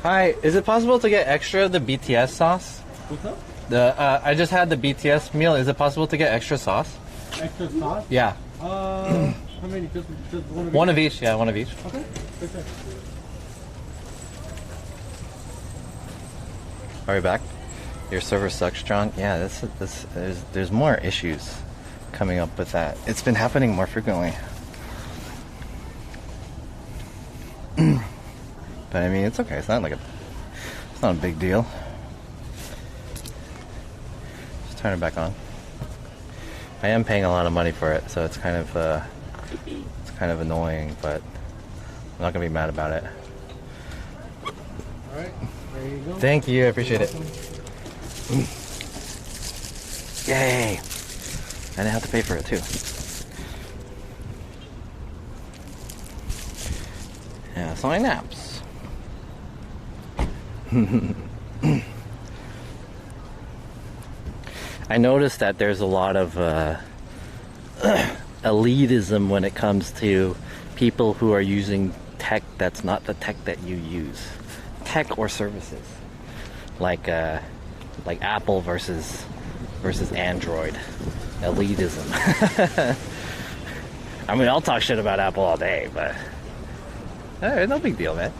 Hi, is it possible to get extra of the BTS sauce? What's up? I just had the BTS meal. Is it possible to get extra sauce? Extra sauce? Yeah. How many? Just one of each? One of each. Yeah, one of each. Okay. Good, good. Are we back? Your server sucks, John. Yeah, there's more issues coming up with that. It's been happening more frequently. But I mean, it's okay. It's not a big deal. Just turn it back on. I am paying a lot of money for it, so it's kind of annoying, but I'm not gonna be mad about it. All right. There you go. Thank you. I appreciate it. Yay! I didn't have to pay for it too. Yeah, so my naps. I noticed that there's a lot of elitism when it comes to people who are using tech that's not the tech that you use. Tech or services. Like Apple versus Android. Elitism. I mean, I'll talk shit about Apple all day, but no big deal, man.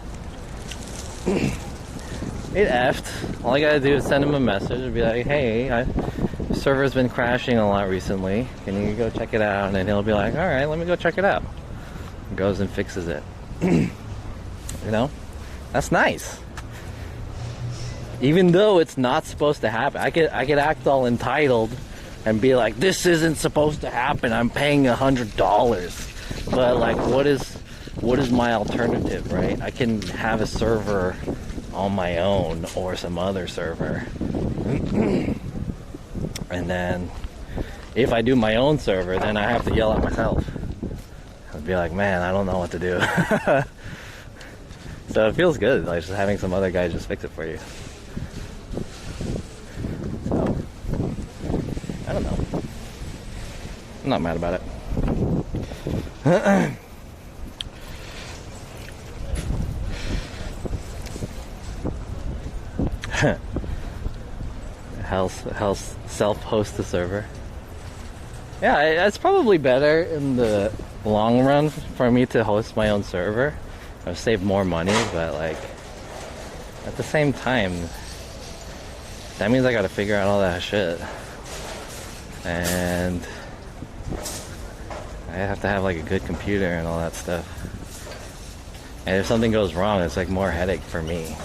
It effed. All I gotta do is send him a message and be like, hey, server's been crashing a lot recently. Can you go check it out? And he'll be like, alright, let me go check it out. And goes and fixes it. You know? That's nice. Even though it's not supposed to happen. I could act all entitled and be like, this isn't supposed to happen. I'm paying $100. But like, what is my alternative, right? I can have a server on my own or some other server. And then if I do my own server, then I have to yell at myself. I'd be like, man, I don't know what to do. So it feels good, like just having some other guy just fix it for you. So I don't know. I'm not mad about it. House self-host the server. Yeah, it's probably better in the long run for me to host my own server. I've saved more money, but like at the same time, that means I gotta figure out all that shit, and I have to have like a good computer and all that stuff. And if something goes wrong, it's like more headache for me.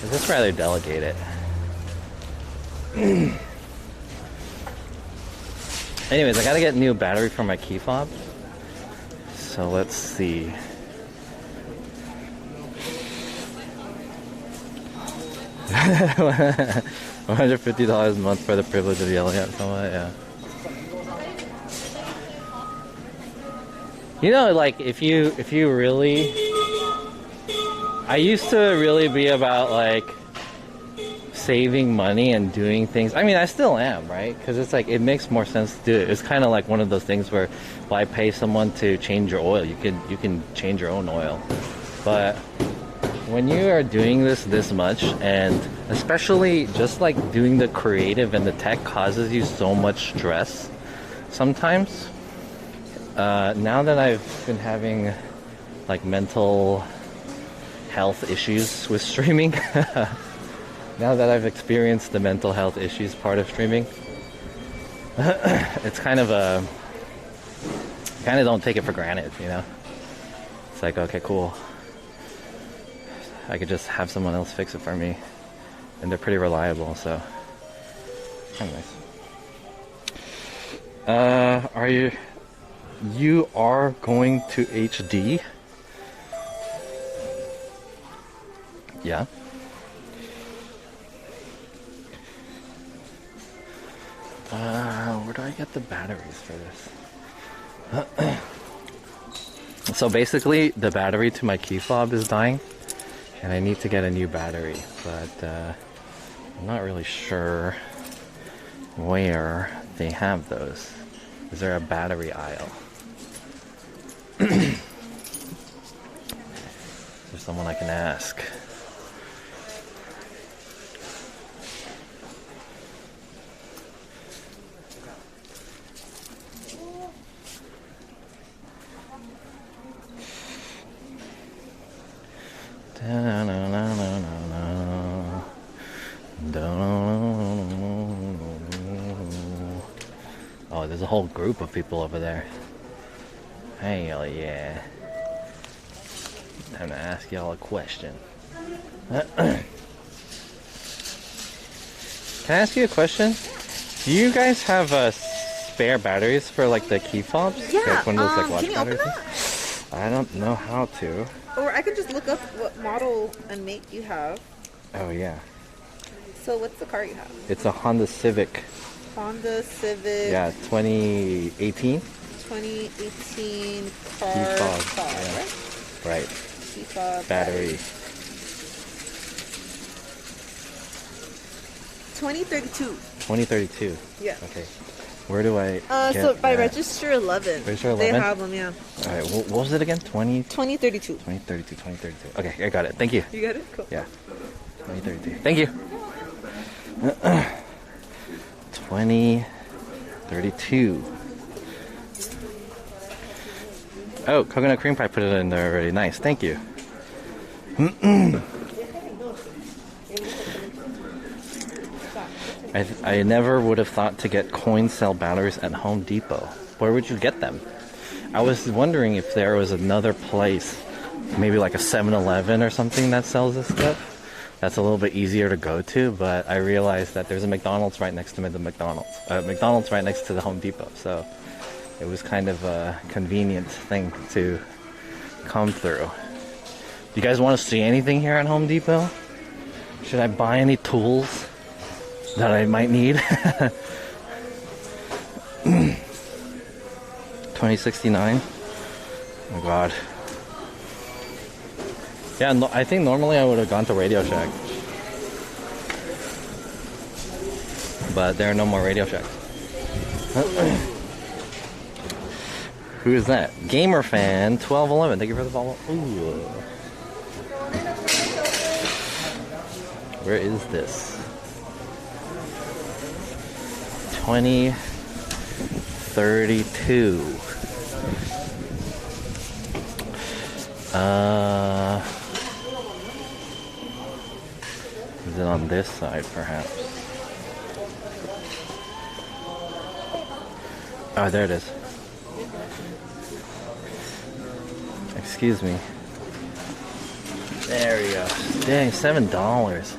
I'd just rather delegate it. Anyways, I gotta get a new battery for my key fob. So let's see. $150 a month for the privilege of yelling at someone, yeah. You know, like if you really, I used to really be about like saving money and doing things. I mean, I still am, right? Because it's like it makes more sense to do it. It's kind of like one of those things where, why pay someone to change your oil? You can change your own oil. But when you are doing this much, and especially just like doing the creative and the tech causes you so much stress sometimes. Now that I've been having like mental health issues with streaming, now that I've experienced the mental health issues part of streaming, it's kind of don't take it for granted, you know? It's like, okay, cool. I could just have someone else fix it for me. And they're pretty reliable, so. Anyways. You are going to HD? Yeah. Where do I get the batteries for this? So basically, the battery to my key fob is dying, and I need to get a new battery, but I'm not really sure where they have those. Is there a battery aisle? Is there someone I can ask? Oh, there's a whole group of people over there. Hell yeah. Time to ask y'all a question. Can I ask you a question? Do you guys have spare batteries for like the key fobs? Yeah. Like one of those like watch can you open batteries? that? I don't know how to. Or I could just look up what model and make you have. Oh yeah. So what's the car you have? It's a Honda Civic. Honda Civic. Yeah, 2018. 2018 car. Key fob. Car, Yeah. right? Right. Key fob Battery. 2032. 2032. Yeah. Okay. Where do I get So by that? register 11. Register They 11? have them, yeah. All right. What was it again? 2032. 2032. 2032. Okay, I got it. Thank you. You got it? Cool. Yeah. 2032. Thank you. 2032. Oh, coconut cream pie put it in there already. Nice. Thank you. I never would have thought to get coin cell batteries at Home Depot. Where would you get them? I was wondering if there was another place, maybe like a 7-Eleven or something that sells this stuff. That's a little bit easier to go to, but I realized that there's a McDonald's right next to the McDonald's right next to the Home Depot. So it was kind of a convenient thing to come through. Do you guys want to see anything here at Home Depot? Should I buy any tools that I might need? 2069. Oh my god. Yeah, no, I think normally I would have gone to Radio Shack, but there are no more Radio Shacks. Who is that? Gamer fan 1211. Thank you for the follow. Ooh. Where is this? 2032. Is it on this side, perhaps? Oh, there it is. Excuse me. There we go. Dang, $7.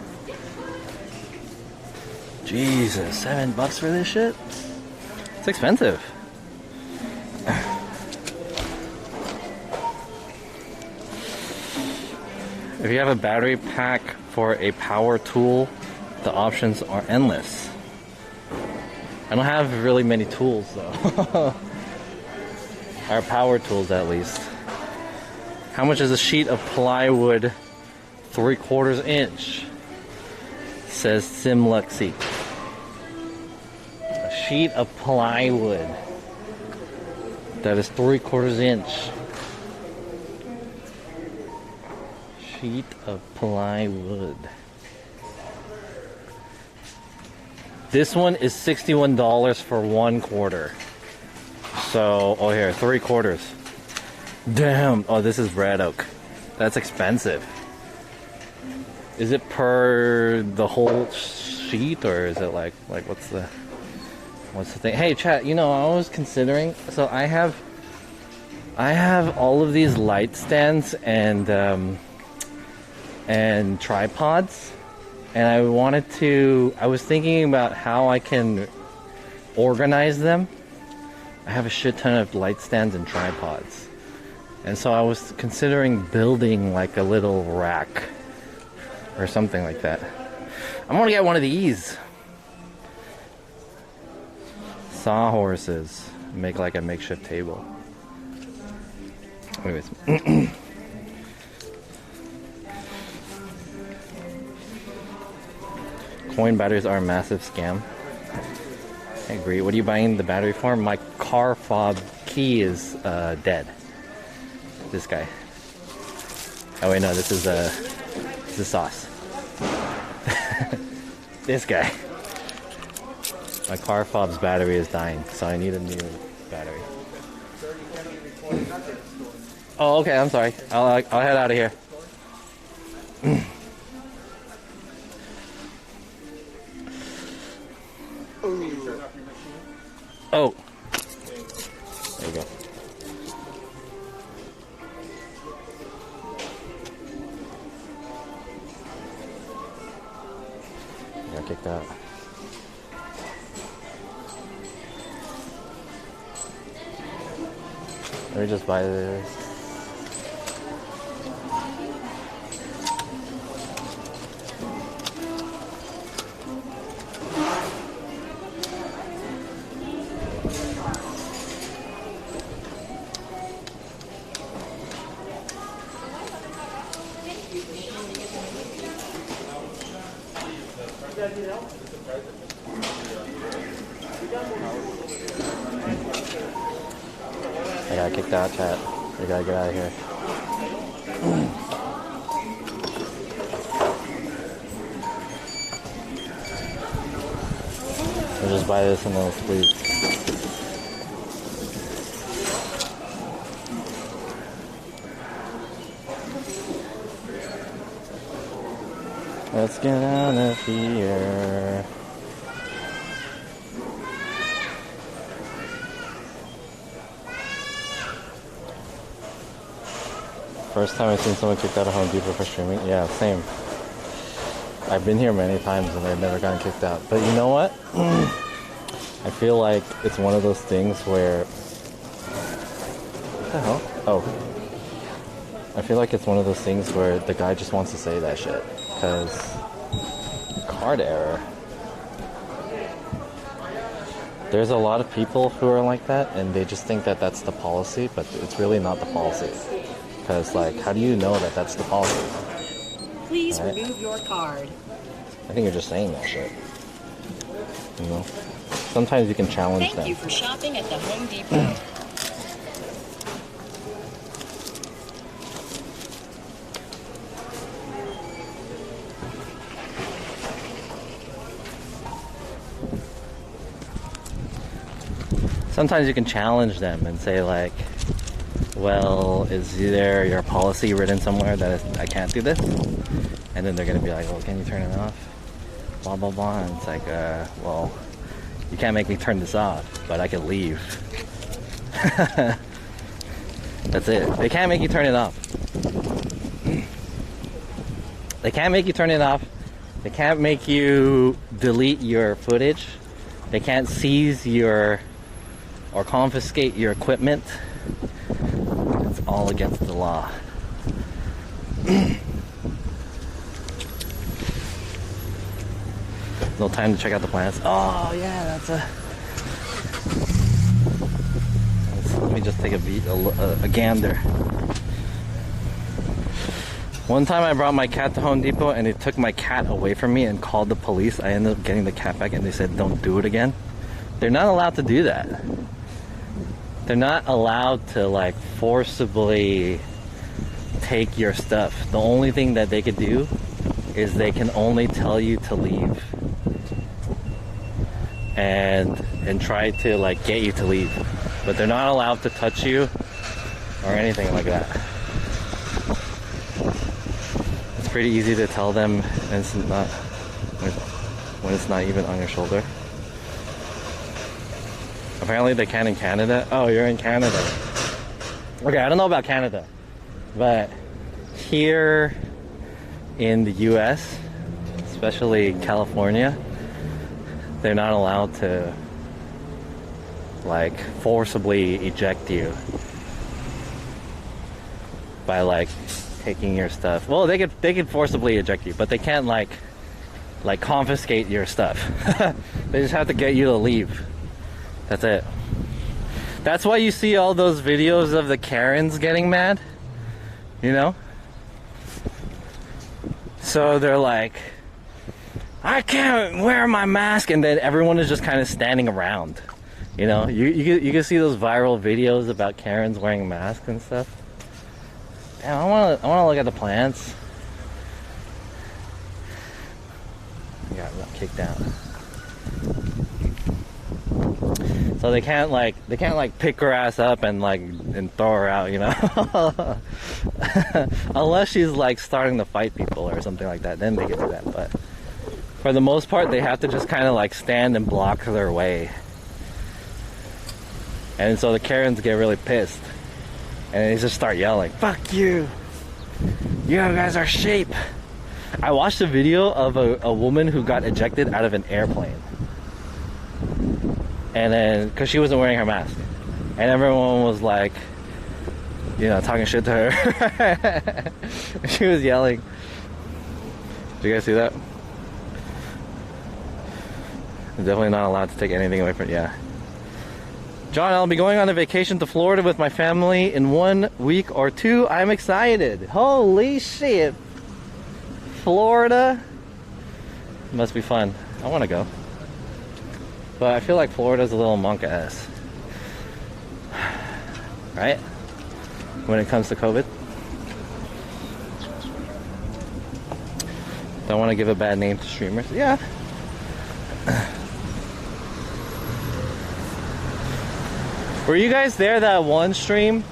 Jesus, $7 for this shit? It's expensive. If you have a battery pack for a power tool, the options are endless. I don't have really many tools though. Our power tools at least. How much is a sheet of plywood 3/4 inch? Says Simluxy. A sheet of plywood that is 3/4 inch. Sheet of plywood. This one is $61 for 1/4. So, oh here, 3/4. Damn. Oh, this is red oak. That's expensive. Is it per the whole sheet, or is it like what's the thing? Hey, chat. You know, I was considering. So I have all of these light stands and tripods, and I was thinking about how I can organize them. I have a shit ton of light stands and tripods, and so I was considering building like a little rack or something like that. I'm gonna get one of these sawhorses, make like a makeshift table. Anyways. Coin batteries are a massive scam. I agree. What are you buying the battery for? My car fob key is dead. This guy. Oh wait, no, this is sauce. This guy. My car fob's battery is dying, so I need a new battery. Oh, okay. I'm sorry. I'll head out of here. Oh. There you go. Got kicked out. Let me just buy this. I got kicked out, chat. We gotta get out of here. We'll just buy this and then let's leave. Let's get out of here. First time I've seen someone kicked out of Home Depot for streaming. Yeah, same. I've been here many times and I've never gotten kicked out. But you know what? I feel like it's one of those things where... What the hell? Oh. I feel like it's one of those things where the guy just wants to say that shit. Because... card error. There's a lot of people who are like that and they just think that that's the policy, but it's really not the policy. Because, like, how do you know that that's the policy? Please remove your card. I think you're just saying that shit. You know? Sometimes you can challenge them. Thank you for shopping at the Home Depot. Sometimes you can challenge them and say, like, well, is there your policy written somewhere that I can't do this? And then they're gonna be like, well, can you turn it off? Blah, blah, blah. And it's like, well, you can't make me turn this off, but I can leave. That's it. They can't make you turn it off. They can't make you turn it off. They can't make you delete your footage. They can't seize your or confiscate your equipment. It's all against the law. No time to check out the plants. Oh yeah, that's a... Let me just take a gander. One time I brought my cat to Home Depot and they took my cat away from me and called the police. I ended up getting the cat back and they said don't do it again. They're not allowed to do that. They're not allowed to, like, forcibly take your stuff. The only thing that they could do is they can only tell you to leave and try to, like, get you to leave, but they're not allowed to touch you or anything like that. It's pretty easy to tell them when it's not even on your shoulder. Apparently they can in Canada. Oh, you're in Canada. Okay, I don't know about Canada, but here in the US, especially California, they're not allowed to, like, forcibly eject you by, like, taking your stuff. Well, they could forcibly eject you, but they can't like confiscate your stuff. They just have to get you to leave. That's it. That's why you see all those videos of the Karens getting mad, you know? So they're like, I can't wear my mask, and then everyone is just kind of standing around. You know, you can see those viral videos about Karens wearing masks and stuff. Damn, I wanna look at the plants. I got kicked out. So they can't like pick her ass up and and throw her out, you know. Unless she's like starting to fight people or something like that, then they can do that. But for the most part, they have to just kind of like stand and block their way. And so the Karens get really pissed, and they just start yelling, "Fuck you! You guys are sheep!" I watched a video of a woman who got ejected out of an airplane. And then, because she wasn't wearing her mask. And everyone was like, you know, talking shit to her. She was yelling. Did you guys see that? I'm definitely not allowed to take anything away from, yeah. John, I'll be going on a vacation to Florida with my family in 1 week or 2. I'm excited. Holy shit. Florida? Must be fun. I want to go. But I feel like Florida's a little monk ass. Right? When it comes to COVID. Don't want to give a bad name to streamers. Yeah. Were you guys there that one stream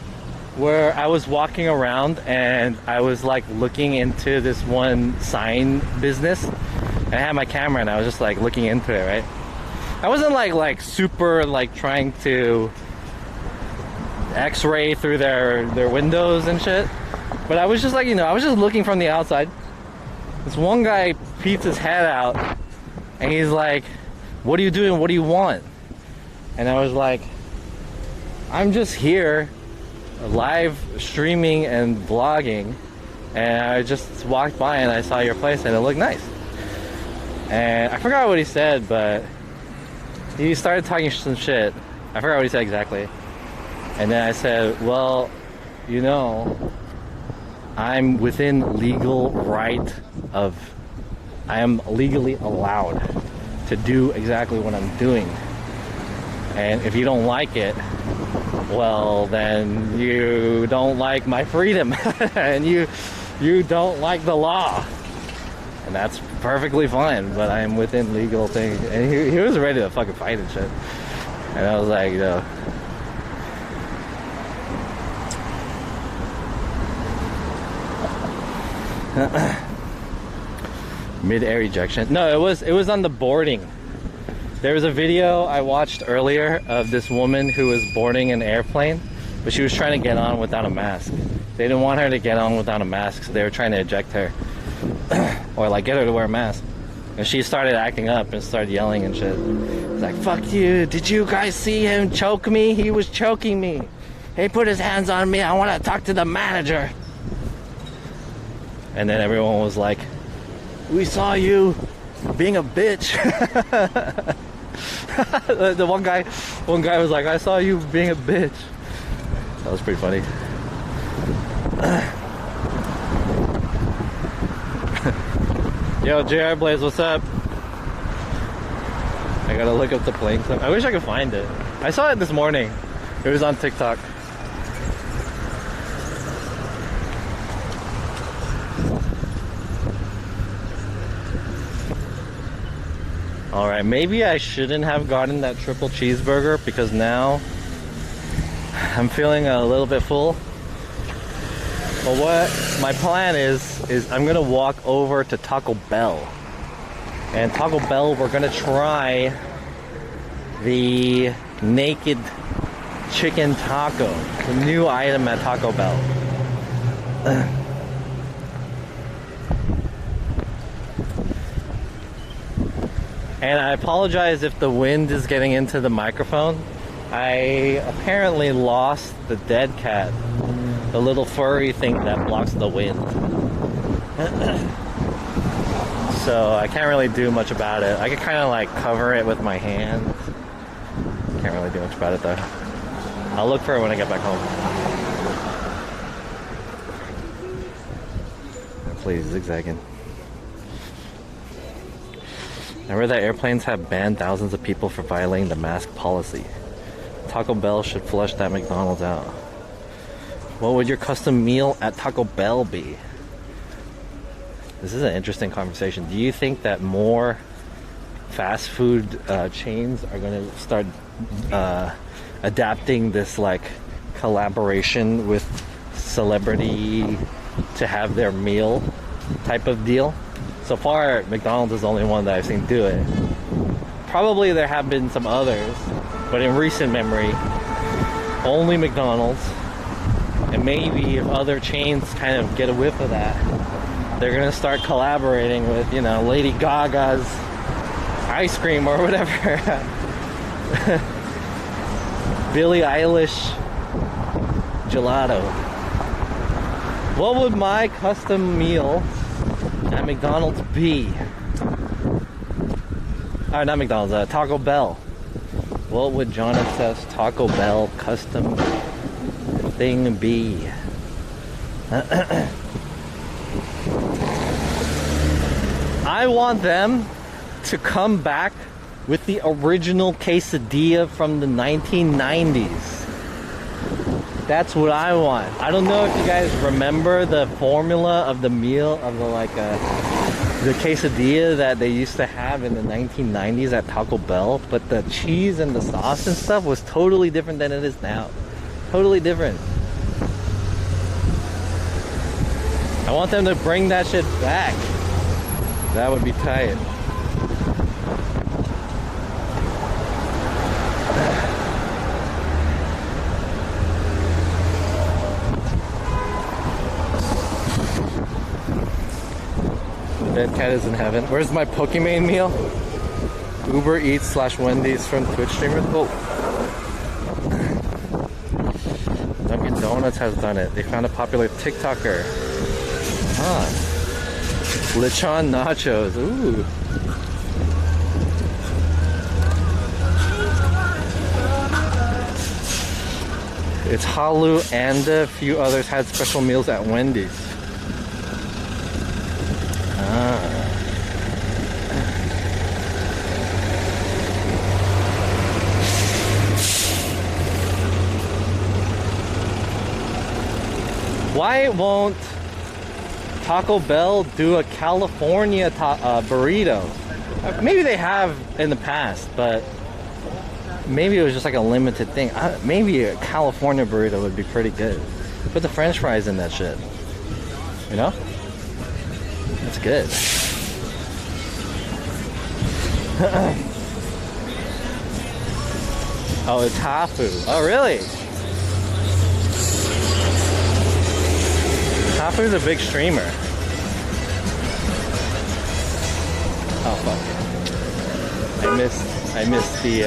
where I was walking around and I was like looking into this one sign business? And I had my camera and I was just like looking into it, right? I wasn't like super like trying to x-ray through their windows and shit, but I was just like, you know, I was just looking from the outside. This one guy peeks his head out and he's like, "What are you doing? What do you want?" And I was like, "I'm just here live streaming and vlogging, and I just walked by and I saw your place and it looked nice." And I forgot what he said, but he started talking some shit. I forgot what he said exactly. And then I said, "Well, you know, I'm within legal right of, I am legally allowed to do exactly what I'm doing. And if you don't like it, well, then you don't like my freedom and you don't like the law. And that's perfectly fine, but I'm within legal things." And he was ready to fucking fight and shit. And I was like, you know, mid-air ejection. No, it was on the boarding. There was a video I watched earlier of this woman who was boarding an airplane, but she was trying to get on without a mask. They didn't want her to get on without a mask, so they were trying to eject her. Or like get her to wear a mask. And she started acting up and started yelling and shit. It's like, "Fuck you, did you guys see him choke me? He was choking me. He put his hands on me, I want to talk to the manager." And then everyone was like, "We saw you being a bitch." The one guy was like, "I saw you being a bitch." That was pretty funny. Yo, JR Blaze, what's up? I gotta look up the plane clip. I wish I could find it. I saw it this morning. It was on TikTok. Alright, maybe I shouldn't have gotten that triple cheeseburger because now I'm feeling a little bit full. But what my plan is I'm gonna walk over to Taco Bell. And Taco Bell, we're gonna try the naked chicken taco, the new item at Taco Bell. And I apologize if the wind is getting into the microphone. I apparently lost the dead cat, the little furry thing that blocks the wind. So I can't really do much about it. I can kind of like cover it with my hand. Can't really do much about it though. I'll look for it when I get back home. Please, zigzagging. I read that airplanes have banned thousands of people for violating the mask policy. Taco Bell should flush that McDonald's out. What would your custom meal at Taco Bell be? This is an interesting conversation. Do you think that more fast food chains are going to start adapting this like collaboration with celebrity to have their meal type of deal. So far, McDonald's is the only one that I've seen do it. Probably there have been some others, but in recent memory, only McDonald's. And maybe if other chains kind of get a whiff of that, they're gonna start collaborating with, you know, Lady Gaga's ice cream or whatever. Billie Eilish gelato. What would my custom meal at McDonald's be? Not McDonald's, Taco Bell. What would Jonathan's Taco Bell custom thing be? I want them to come back with the original quesadilla from the 1990s. That's what I want. I don't know if you guys remember the formula of the meal of the quesadilla that they used to have in the 1990s at Taco Bell, but the cheese and the sauce and stuff was totally different than it is now. Totally different. I want them to bring that shit back. That would be tight. Dead cat is in heaven. Where's my Pokemon meal? Uber Eats / Wendy's from Twitch streamers. Oh. Dunkin' Donuts has done it. They found a popular TikToker. Huh. Lechon nachos. Ooh. It's Halu and a few others had special meals at Wendy's. Why won't Taco Bell do a California burrito? Maybe they have in the past, but maybe it was just like a limited thing. Maybe a California burrito would be pretty good. Put the French fries in that shit. You know? That's good. Oh, it's Hafu. Oh, really? Hafu's a big streamer. Oh fuck! I missed the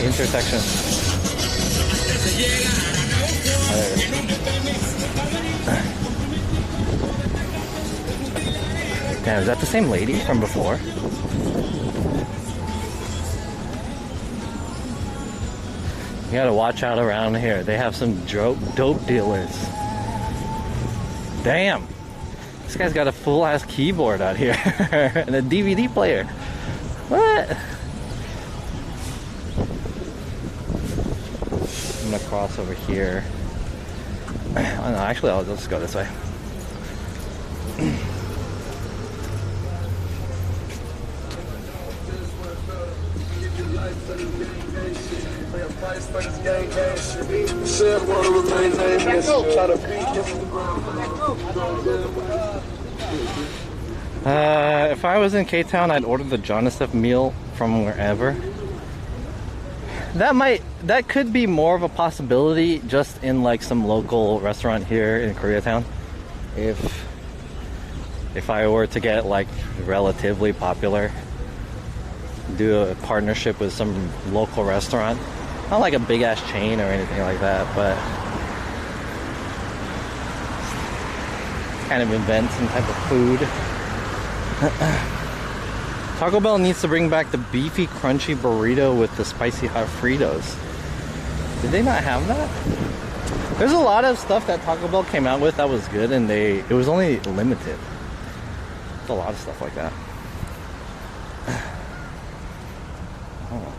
intersection. Damn, is that the same lady from before? You gotta watch out around here. They have some dope dealers. Damn! This guy's got a full-ass keyboard out here and a DVD player. What? I'm gonna cross over here. Oh no, actually I'll just go this way. If I was in K-Town, I'd order the Jonathan meal from wherever. That could be more of a possibility just in like some local restaurant here in Koreatown. If I were to get like relatively popular, do a partnership with some local restaurant, not like a big ass chain or anything like that, but kind of invent some type of food. Taco Bell needs to bring back the beefy crunchy burrito with the spicy hot Fritos. Did they not have that? There's a lot of stuff that Taco Bell came out with that was good, and it was only limited. There's a lot of stuff like that. Oh.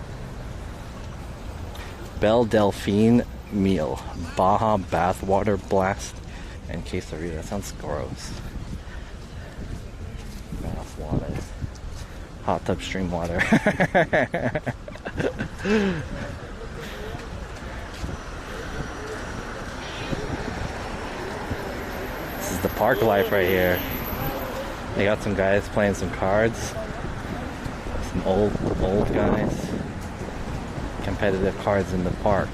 Belle Delphine meal, Baja bathwater blast, and quesadilla. That sounds gross. Bath water, hot tub stream water. This is the park life right here. They got some guys playing some cards. Some old guys. Competitive cards in the park.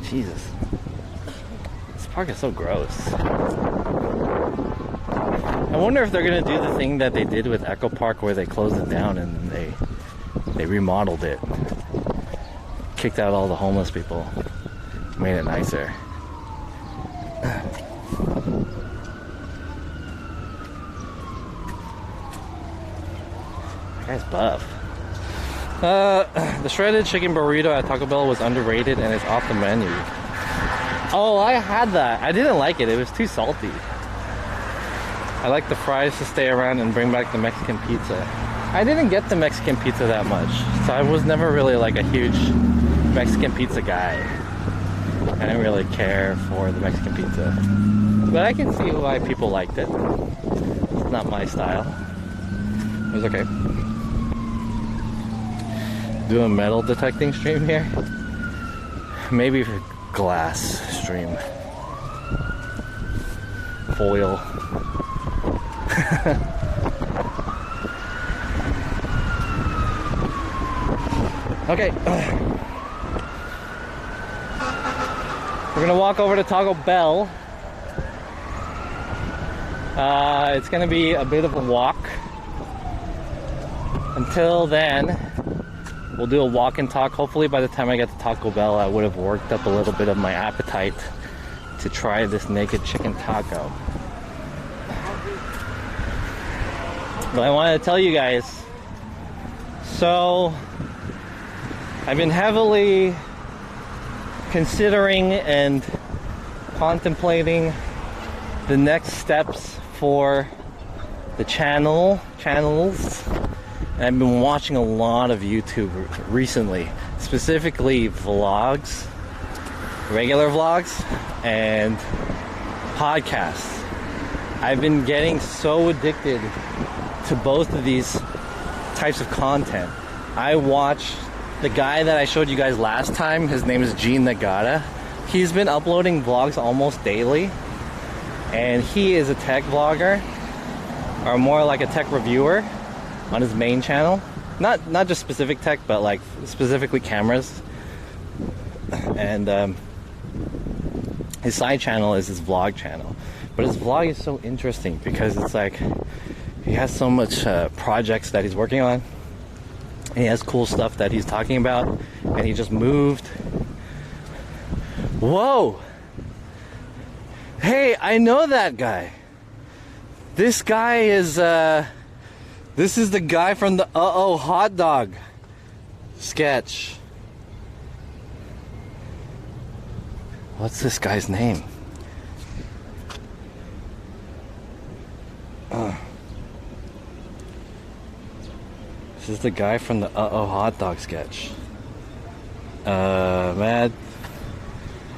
Jesus. This park is so gross. I wonder if they're gonna do the thing that they did with Echo Park where they closed it down and they remodeled it. Kicked out all the homeless people. Made it nicer. That guy's buff. The shredded chicken burrito at Taco Bell was underrated and it's off the menu. Oh, I had that. I didn't like it. It was too salty. I like the fries to stay around and bring back the Mexican pizza. I didn't get the Mexican pizza that much, so I was never really like a huge Mexican pizza guy. I didn't really care for the Mexican pizza. But I can see why people liked it. It's not my style. It was okay. Do a metal detecting stream here? Maybe for glass stream. Foil. Okay. We're gonna walk over to Taco Bell. It's gonna be a bit of a walk. Until then, we'll do a walk and talk. Hopefully by the time I get to Taco Bell, I would have worked up a little bit of my appetite to try this naked chicken taco. But I wanted to tell you guys, so I've been heavily considering and contemplating the next steps for the channels. And I've been watching a lot of YouTube recently, specifically vlogs, regular vlogs, and podcasts. I've been getting so addicted to both of these types of content. I watch the guy that I showed you guys last time. His name is Gene Nagata. He's been uploading vlogs almost daily, and he is a tech vlogger, or more like a tech reviewer on his main channel. Not just specific tech, but like specifically cameras. And his side channel is his vlog channel. But his vlog is so interesting because it's like he has so much projects that he's working on. And he has cool stuff that he's talking about. And he just moved. Whoa! Hey, I know that guy. This guy is this is the guy from the Uh-Oh Hot Dog sketch. What's this guy's name? This is the guy from the Uh-Oh Hot Dog sketch. Mad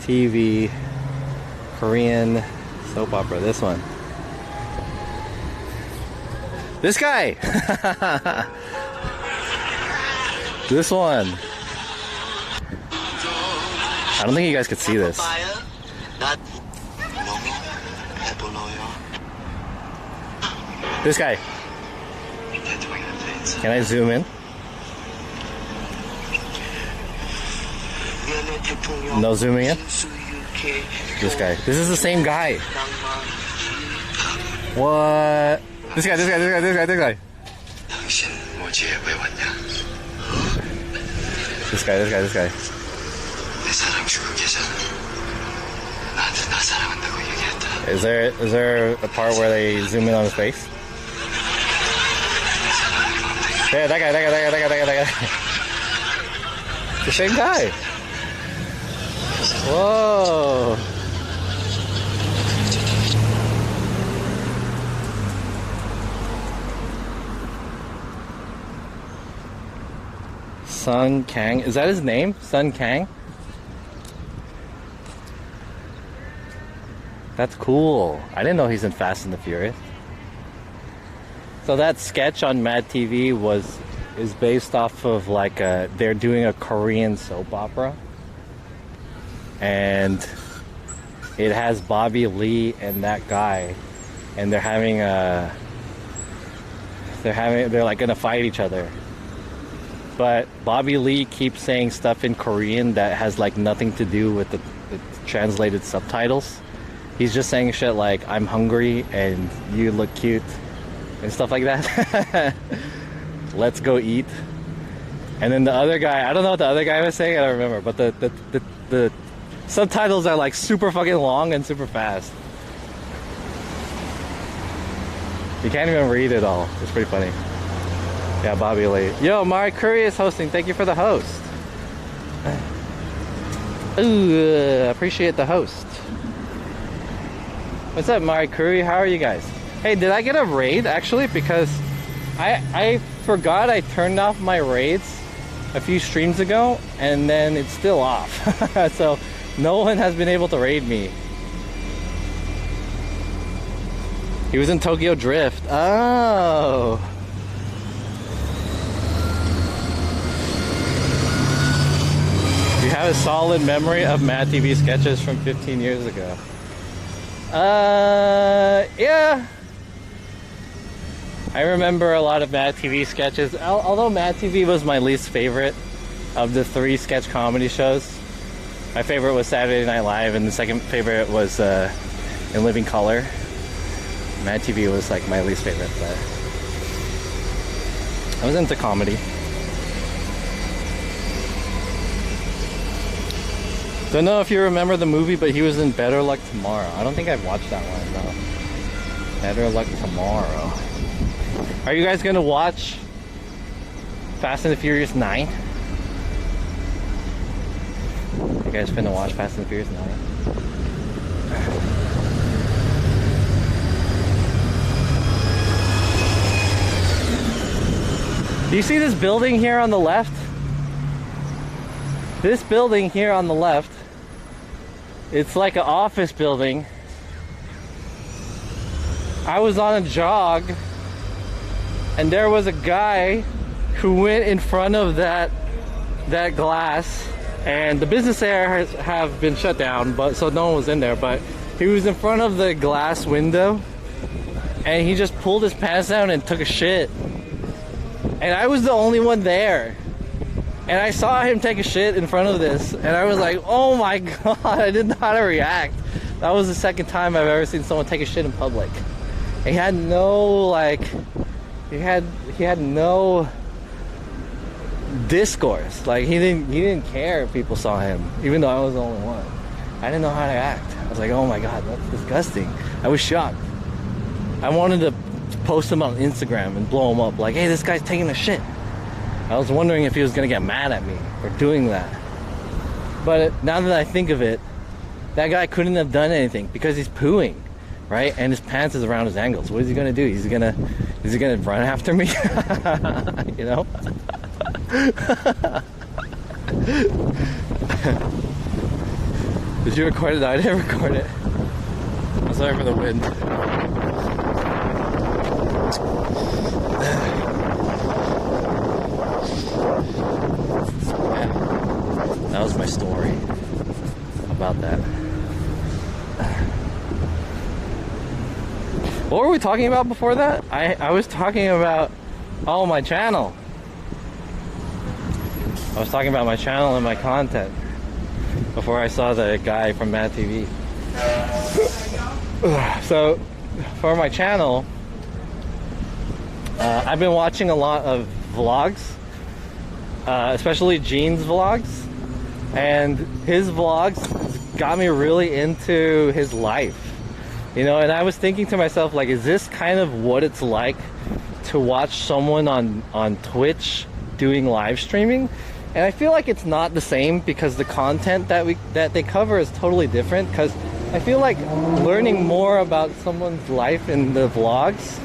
TV Korean soap opera. This one. This guy! This one. I don't think you guys could see this. This guy. Can I zoom in? No zooming in? This guy. This is the same guy. What? This guy. This guy. Is there a part where they zoom in on his face? Yeah, that guy. It's the same guy. Whoa. Sun Kang. Is that his name? Sun Kang? That's cool. I didn't know he's in Fast and the Furious. So that sketch on Mad TV is based off of like they're doing a Korean soap opera, and it has Bobby Lee and that guy, and they're like gonna fight each other. But Bobby Lee keeps saying stuff in Korean that has like nothing to do with the translated subtitles. He's just saying shit like, I'm hungry and you look cute and stuff like that. Let's go eat. And then the other guy, I don't know what the other guy was saying, I don't remember, but the subtitles are like super fucking long and super fast. You can't even read it all. It's pretty funny. Yeah, Bobby Lee. Yo, Mari Curry is hosting. Thank you for the host. Ooh, appreciate the host. What's up, Mari Curry? How are you guys? Hey, did I get a raid actually? Because I forgot I turned off my raids a few streams ago, and then it's still off. So no one has been able to raid me. He was in Tokyo Drift. Oh. You have a solid memory of Mad TV sketches from 15 years ago. Yeah. I remember a lot of Mad TV sketches, although Mad TV was my least favorite of the 3 sketch comedy shows. My favorite was Saturday Night Live, and the second favorite was In Living Color. Mad TV was like my least favorite, but I was into comedy. Don't know if you remember the movie, but he was in Better Luck Tomorrow. I don't think I've watched that one, though. Better Luck Tomorrow. Are you guys gonna watch Fast and the Furious 9? You guys finna watch Fast and the Furious 9? Do you see this building here on the left? This building here on the left, it's like an office building. I was on a jog, and there was a guy who went in front of that glass, and the business areas have been shut down, but so no one was in there, but he was in front of the glass window, and he just pulled his pants down and took a shit. And I was the only one there. And I saw him take a shit in front of this, and I was like, oh my god, I didn't know how to react. That was the second time I've ever seen someone take a shit in public. He had no, like, he had no discourse. Like, he didn't care if people saw him, even though I was the only one. I didn't know how to act. I was like, oh my god, that's disgusting. I was shocked. I wanted to post him on Instagram and blow him up, like, hey, this guy's taking a shit. I was wondering if he was gonna get mad at me for doing that. But now that I think of it, that guy couldn't have done anything because he's pooing, right? And his pants is around his ankles. What is he gonna do? Is he gonna run after me? You know? Did you record it? I didn't record it. I'm sorry for the wind. That was my story about that. What were we talking about before that? I was talking about, oh, my channel. I was talking about my channel and my content before I saw the guy from Mad TV. So, for my channel, I've been watching a lot of vlogs, especially Gene's vlogs. And his vlogs got me really into his life, you know, and I was thinking to myself, like, is this kind of what it's like to watch someone on Twitch doing live streaming? And I feel like it's not the same because the content that they cover is totally different, because I feel like learning more about someone's life in the vlogs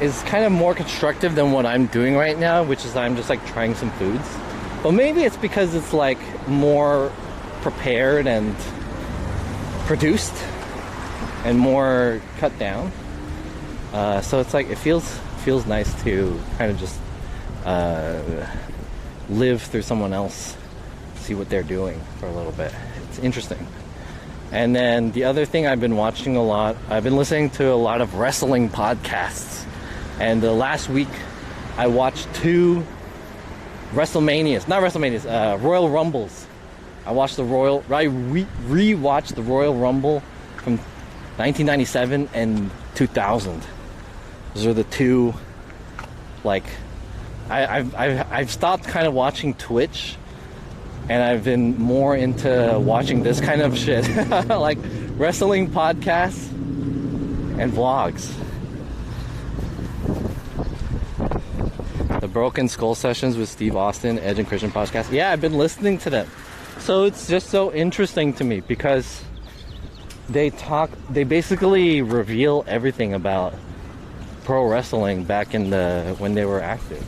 is kind of more constructive than what I'm doing right now, which is I'm just like trying some foods. But maybe it's because it's like more prepared and produced. and more cut down. So it's like it feels nice to kind of just live through someone else, see what they're doing for a little bit. It's interesting. And then the other thing I've been watching a lot, I've been listening to a lot of wrestling podcasts. And the last week I watched 2 Royal Rumbles. I rewatched the Royal Rumble from 1997 and 2000. Those are the 2, like, I've stopped kind of watching Twitch, and I've been more into watching this kind of shit, like wrestling podcasts and vlogs. The Broken Skull Sessions with Steve Austin, Edge and Christian podcast. Yeah, I've been listening to them. So it's just so interesting to me because they basically reveal everything about pro wrestling back in when they were active.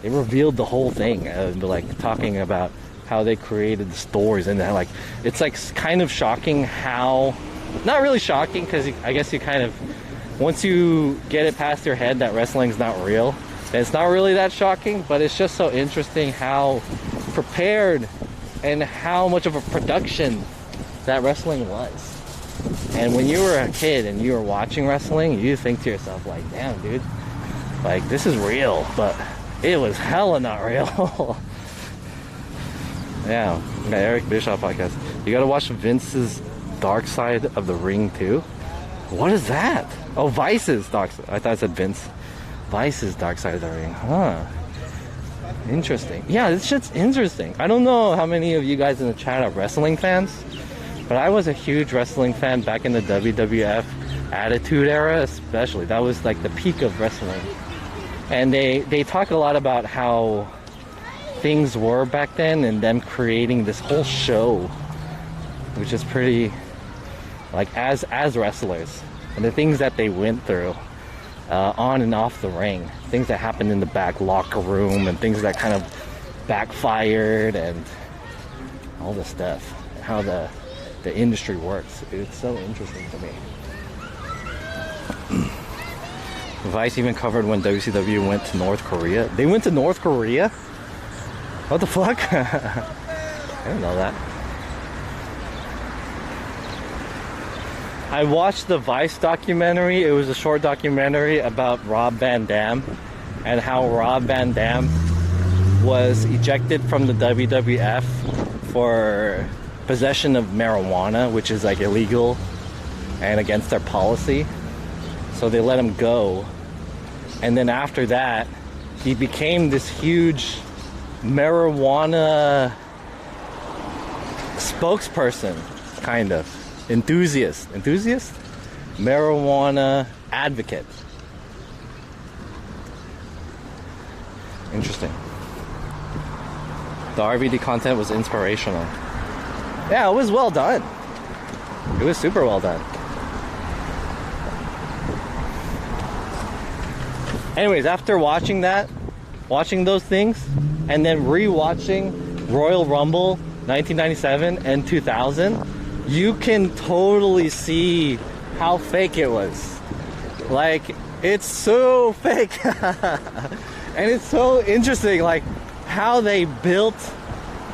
They revealed the whole thing, like talking about how they created the stories, and like it's like kind of shocking how, not really shocking because I guess you kind of, once you get it past your head that wrestling's not real, then it's not really that shocking. But it's just so interesting how prepared and how much of a production that wrestling was. And when you were a kid and you were watching wrestling, you think to yourself like, damn dude, like this is real, but it was hella not real. Yeah, got Eric Bischoff podcast. You gotta watch Vince's Dark Side of the Ring too. What is that? Oh, Vice's Dark Side. I thought I said Vince. Vice's Dark Side of the Ring. Huh. Interesting. Yeah, this shit's interesting. I don't know how many of you guys in the chat are wrestling fans, but I was a huge wrestling fan back in the WWF Attitude Era, especially. That was like the peak of wrestling. And they talk a lot about how things were back then and them creating this whole show, which is pretty, like, as wrestlers, and the things that they went through on and off the ring, things that happened in the back locker room and things that kind of backfired and all this stuff, how the industry works. It's so interesting to me. Vice even covered when WCW went to North Korea. They went to North Korea? What the fuck? I didn't know that. I watched the Vice documentary. It was a short documentary about Rob Van Dam and how Rob Van Dam was ejected from the WWF for possession of marijuana, which is like illegal and against their policy. So they let him go. And then after that, he became this huge marijuana spokesperson, kind of. Enthusiast? Marijuana advocate. Interesting. The RVD content was inspirational. Yeah, it was well done. It was super well done. Anyways, after watching those things, and then re-watching Royal Rumble 1997 and 2000, you can totally see how fake it was. Like, it's so fake. And it's so interesting, like, how they built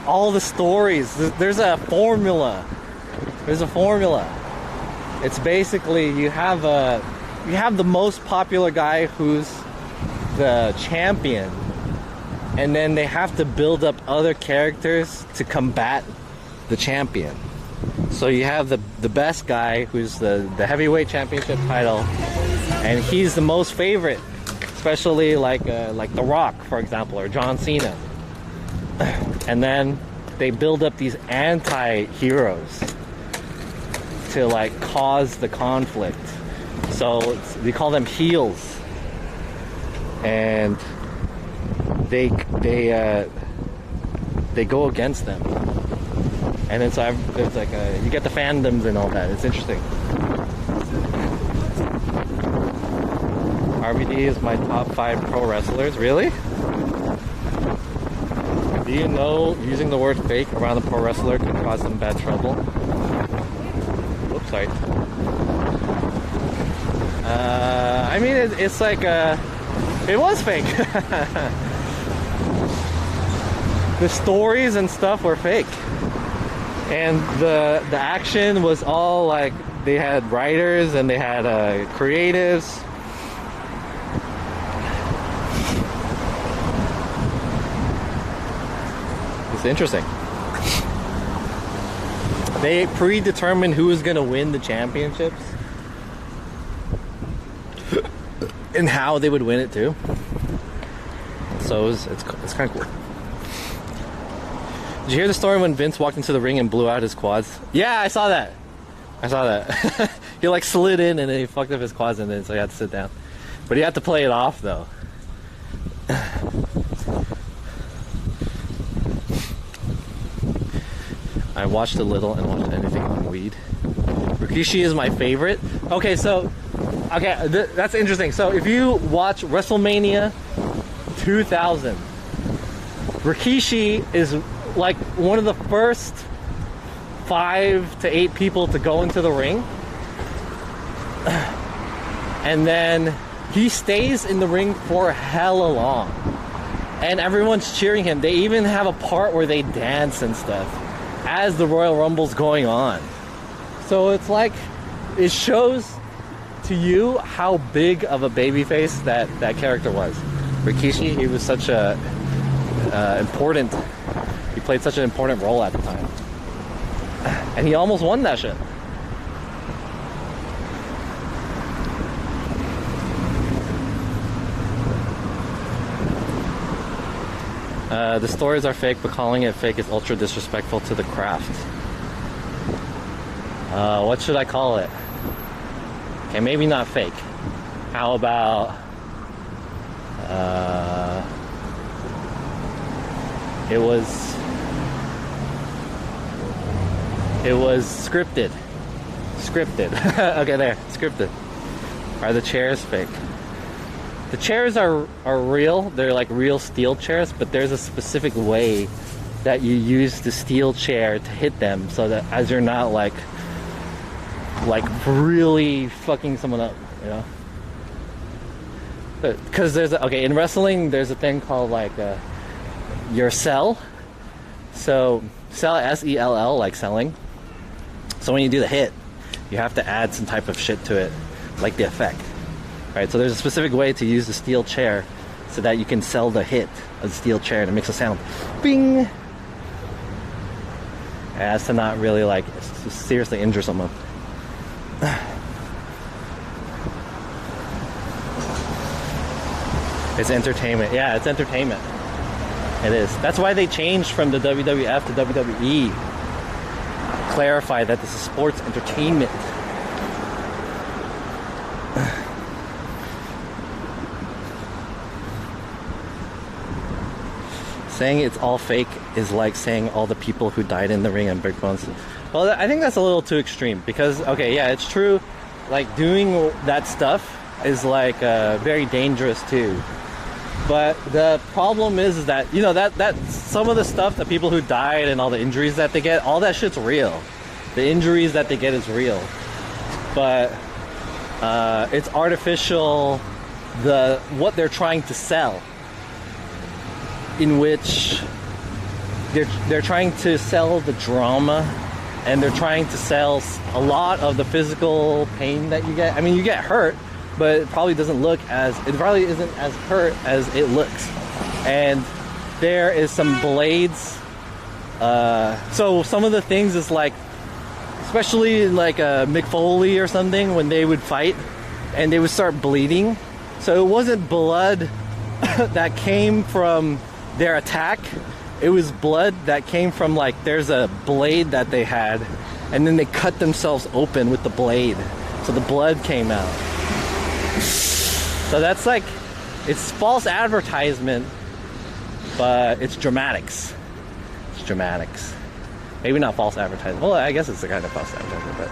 all the stories. There's a formula. It's basically, you have the most popular guy who's the champion, and then they have to build up other characters to combat the champion. So you have the best guy who's the heavyweight championship title, and he's the most favorite, especially like The Rock, for example, or John Cena. And then they build up these anti-heroes to like cause the conflict. So we call them heels, and they go against them. And it's like you get the fandoms and all that. It's interesting. RVD is my top 5 pro wrestlers. Really? Do you know using the word fake around a pro wrestler can cause them bad trouble? Oops, sorry. I mean, it's like it was fake. The stories and stuff were fake, and the action was all like they had writers and they had creatives. It's interesting. They predetermined who was gonna win the championships and how they would win it too. So it's kind of cool. Did you hear the story when Vince walked into the ring and blew out his quads? Yeah, I saw that. He like slid in and then he fucked up his quads and then so he had to sit down. But he had to play it off though. I watched a little and watched anything on weed. Rikishi is my favorite. Okay, that's interesting. So if you watch WrestleMania 2000, Rikishi is like one of the first 5 to 8 people to go into the ring. And then he stays in the ring for hella long. And everyone's cheering him. They even have a part where they dance and stuff as the Royal Rumble's going on. So it's like, it shows to you how big of a babyface that character was. Rikishi, he was such a important, he played such an important role at the time. And he almost won that shit. The stories are fake, but calling it fake is ultra disrespectful to the craft. What should I call it? Okay, maybe not fake. How about it was scripted. Okay, there, scripted. Are the chairs fake? The chairs are real. They're like real steel chairs, but there's a specific way that you use the steel chair to hit them so that as you're not like really fucking someone up, you know? Because in wrestling there's a thing called like your sell. So sell, S-E-L-L, like selling. So when you do the hit, you have to add some type of shit to it, like the effect. Right, so there's a specific way to use the steel chair so that you can sell the hit of the steel chair and it makes a sound. Bing! As to not really like seriously injure someone. It's entertainment. Yeah, it's entertainment. It is. That's why they changed from the WWF to WWE. Clarify that this is sports entertainment. Saying it's all fake is like saying all the people who died in the ring and break bones. Well, I think that's a little too extreme because, okay, yeah, it's true. Like doing that stuff is like very dangerous too. But the problem is that, you know, that some of the stuff, the people who died and all the injuries that they get, all that shit's real. The injuries that they get is real. But it's artificial, what they're trying to sell. In which they're trying to sell the drama and they're trying to sell a lot of the physical pain that you get. I mean, you get hurt, but it probably isn't as hurt as it looks. And there is some blades. So some of the things is like, especially like Mick Foley or something, when they would fight and they would start bleeding. So it wasn't blood that came from their attack, it was blood that came from like, there's a blade that they had and then they cut themselves open with the blade, so the blood came out. So that's like, it's false advertisement, but it's dramatics. It's dramatics. Maybe not false advertisement. Well, I guess it's the kind of false advertisement, but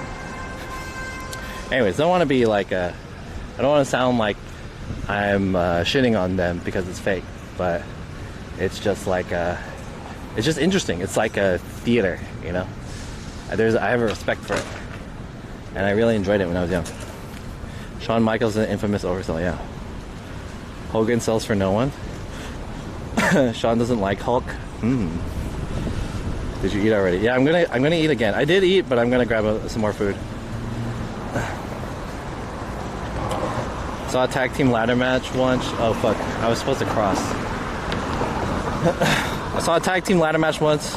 anyways, don't want to be like I don't want to sound like I'm shitting on them because it's fake, but it's just like it's just interesting. It's like a theater, you know. I have a respect for it, and I really enjoyed it when I was young. Shawn Michaels an infamous oversell, yeah. Hogan sells for no one. Shawn doesn't like Hulk. Did you eat already? Yeah, I'm gonna eat again. I did eat, but I'm gonna grab some more food. Saw a tag team ladder match once. Oh fuck, I was supposed to cross. I saw a tag team ladder match once.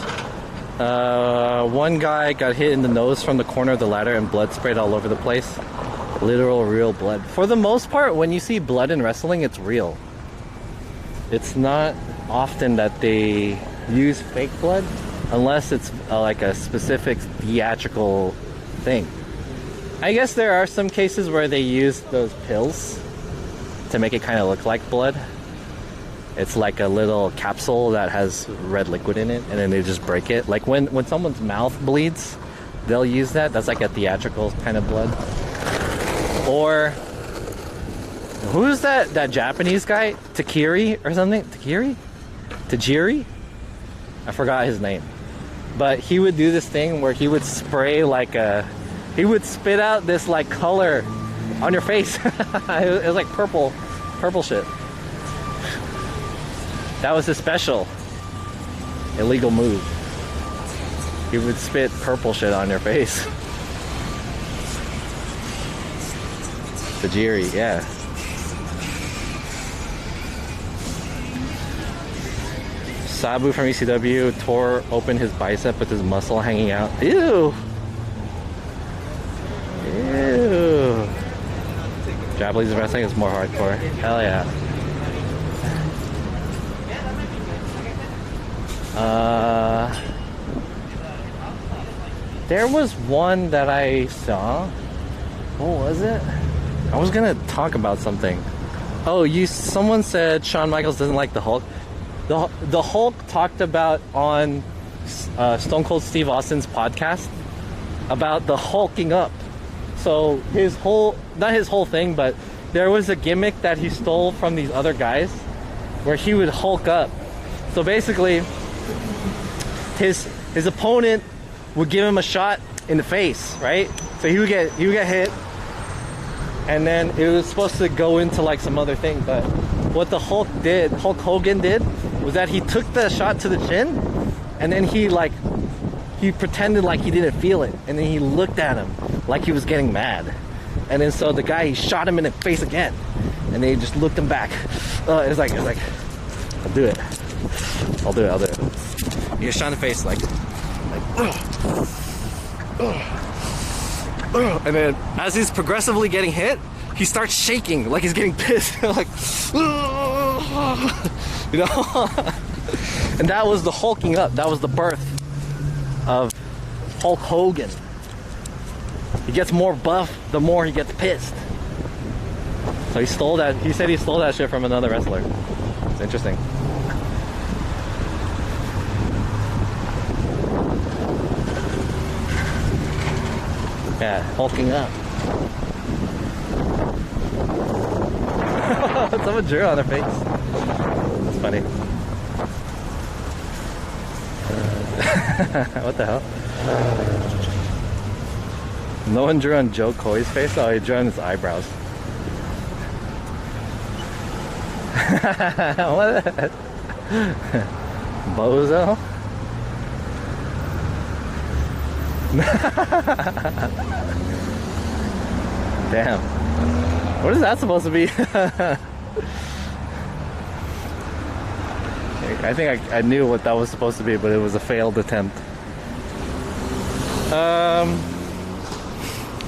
One guy got hit in the nose from the corner of the ladder and blood sprayed all over the place. Literal real blood. For the most part, when you see blood in wrestling, it's real. It's not often that they use fake blood unless it's like a specific theatrical thing. I guess there are some cases where they use those pills to make it kind of look like blood. It's like a little capsule that has red liquid in it, and then they just break it. Like when someone's mouth bleeds, they'll use that. That's like a theatrical kind of blood. Or who's that Japanese guy? Takiri or something? Tajiri? I forgot his name. But he would do this thing where he would spray he would spit out this like color on your face. It was like purple shit. That was his special illegal move. He would spit purple shit on your face. Tajiri, yeah. Sabu from ECW tore open his bicep with his muscle hanging out. Ew! Ew! Japanese wrestling is more hardcore. Hell yeah. There was one that I saw. What was it? I was gonna talk about something. Oh, someone said Shawn Michaels doesn't like the Hulk. The Hulk talked about on Stone Cold Steve Austin's podcast about the hulking up. So not his whole thing, but there was a gimmick that he stole from these other guys where he would hulk up. So basically, his opponent would give him a shot in the face, right? So he would get hit, and then it was supposed to go into like some other thing. But what the Hulk Hogan did, was that he took the shot to the chin, and then he pretended like he didn't feel it, and then he looked at him like he was getting mad, and then so the guy, he shot him in the face again, and then he just looked him back. It was like I'll do it. He was shot in the face like and then as he's progressively getting hit, he starts shaking like he's getting pissed. Like, you know. And that was the hulking up. That was the birth of Hulk Hogan. He gets more buff the more he gets pissed. So he stole that. He said he stole that shit from another wrestler. It's interesting. Yeah, hulking up. Someone drew on their face. That's funny. What the hell? No one drew on Joe Coy's face? Oh, he drew on his eyebrows. What? Bozo? Damn. What is that supposed to be? I think I knew what that was supposed to be, but it was a failed attempt.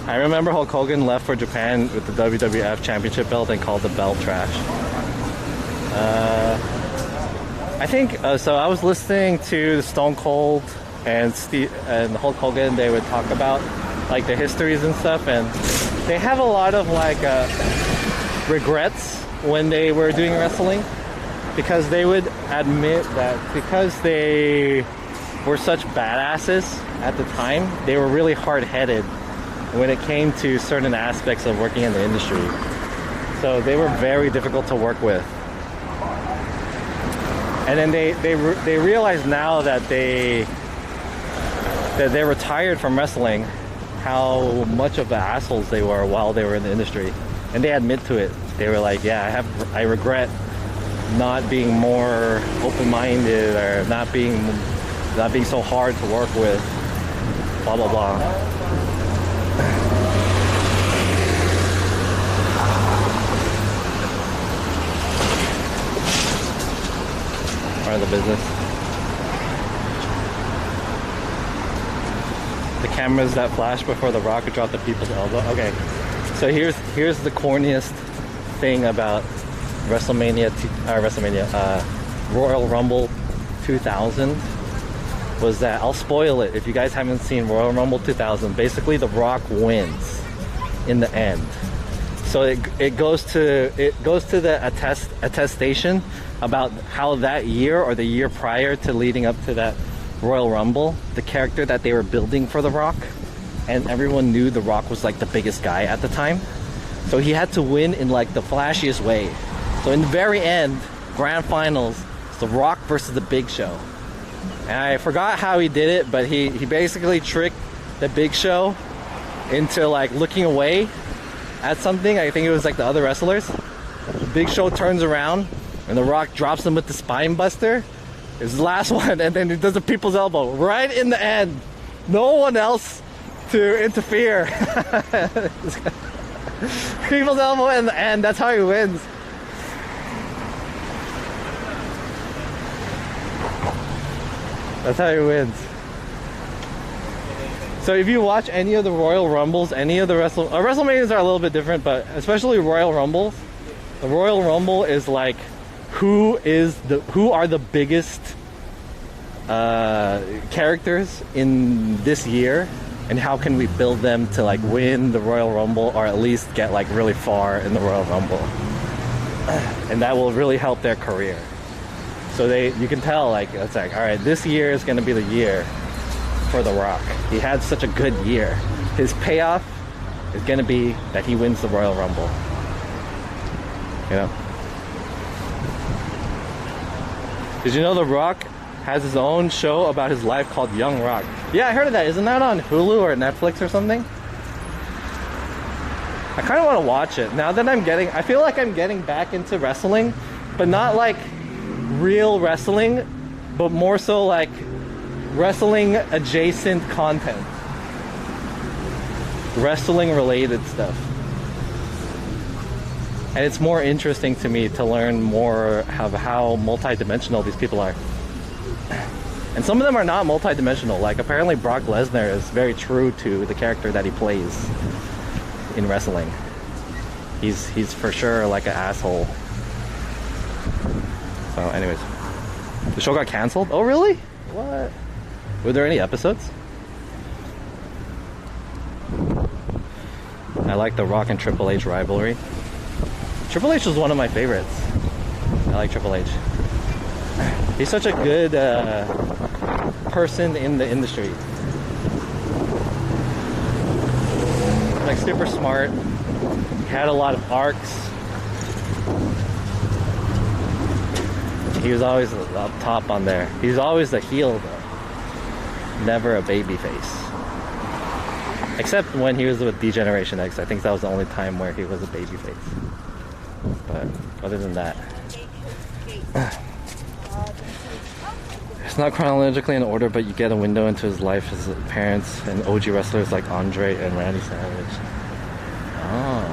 I remember Hulk Hogan left for Japan with the WWF Championship belt and called the belt trash. I think so. I was listening to Stone Cold and Hulk Hogan. They would talk about like the histories and stuff, and they have a lot of like regrets when they were doing wrestling, because they would admit that because they were such badasses at the time, they were really hard-headed when it came to certain aspects of working in the industry. So they were very difficult to work with. And then they realize now that they're retired from wrestling, how much of the assholes they were while they were in the industry. and they admit to it. They were like, yeah, I regret not being more open-minded or not being so hard to work with, blah blah blah. Part of the business. The cameras that flash before the rocket dropped the people's elbow. Okay, so here's the corniest thing about Royal Rumble 2000 was that, I'll spoil it if you guys haven't seen Royal Rumble 2000. Basically, The Rock wins in the end. So it goes to the attestation about how that year or the year prior to leading up to that Royal Rumble, the character that they were building for The Rock, and everyone knew The Rock was like the biggest guy at the time. So he had to win in like the flashiest way. So in the very end, grand finals, it's The Rock versus the Big Show. And I forgot how he did it, but he basically tricked the Big Show into like looking away at something. I think it was like the other wrestlers. The Big Show turns around and The Rock drops him with the spine buster. It's the last one, and then he does the people's elbow right in the end. No one else to interfere. People's elbow in the end, that's how he wins. That's how he wins. So if you watch any of the Royal Rumbles, any of the WrestleManias are a little bit different, but especially Royal Rumbles, the Royal Rumble is like who are the biggest characters in this year, and how can we build them to like win the Royal Rumble or at least get like really far in the Royal Rumble, and that will really help their career. So you can tell, like, it's like, all right, this year is going to be the year for The Rock. He had such a good year. His payoff is going to be that he wins the Royal Rumble. You know? Did you know The Rock has his own show about his life called Young Rock? Yeah, I heard of that. Isn't that on Hulu or Netflix or something? I kind of want to watch it. Now that I feel like I'm getting back into wrestling, but not like real wrestling, but more so like wrestling adjacent content, wrestling related stuff. And it's more interesting to me to learn more of how multi-dimensional these people are. And some of them are not multi-dimensional. Like apparently Brock Lesnar is very true to the character that he plays in wrestling. He's for sure like an asshole. So anyways, the show got canceled? Oh really? What? Were there any episodes? I like the Rock and Triple H rivalry. Triple H was one of my favorites. I like Triple H. He's such a good person in the industry. Like super smart. He had a lot of arcs. He was always up top on there. He was always the heel though. Never a baby face. Except when he was with D-Generation X. I think that was the only time where he was a baby face. But other than that, it's not chronologically in order, but you get a window into his life, his parents, and OG wrestlers like Andre and Randy Savage. Oh.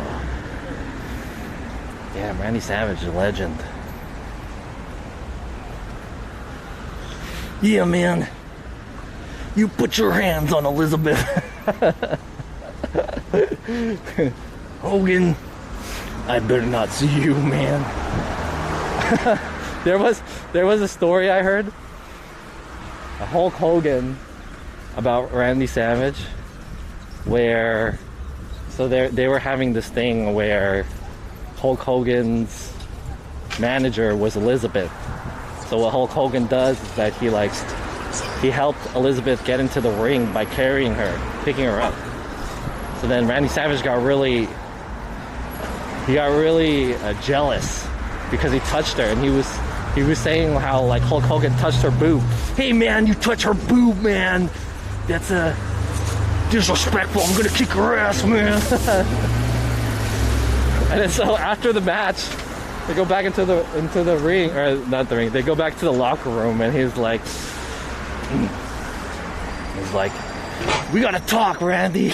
Yeah, Randy Savage, a legend. Yeah, man. You put your hands on Elizabeth. Hogan, I better not see you, man. There was a story I heard. A Hulk Hogan about Randy Savage, where they were having this thing where Hulk Hogan's manager was Elizabeth. So what Hulk Hogan does is that he helped Elizabeth get into the ring by carrying her, picking her up. So then Randy Savage got really jealous because he touched her, and he was saying how like Hulk Hogan touched her boob. Hey man, you touch her boob, man. That's disrespectful. I'm gonna kick her ass, man. And then so after the match, they go back into the ring, or not the ring. They go back to the locker room, and he's like, "We gotta talk, Randy.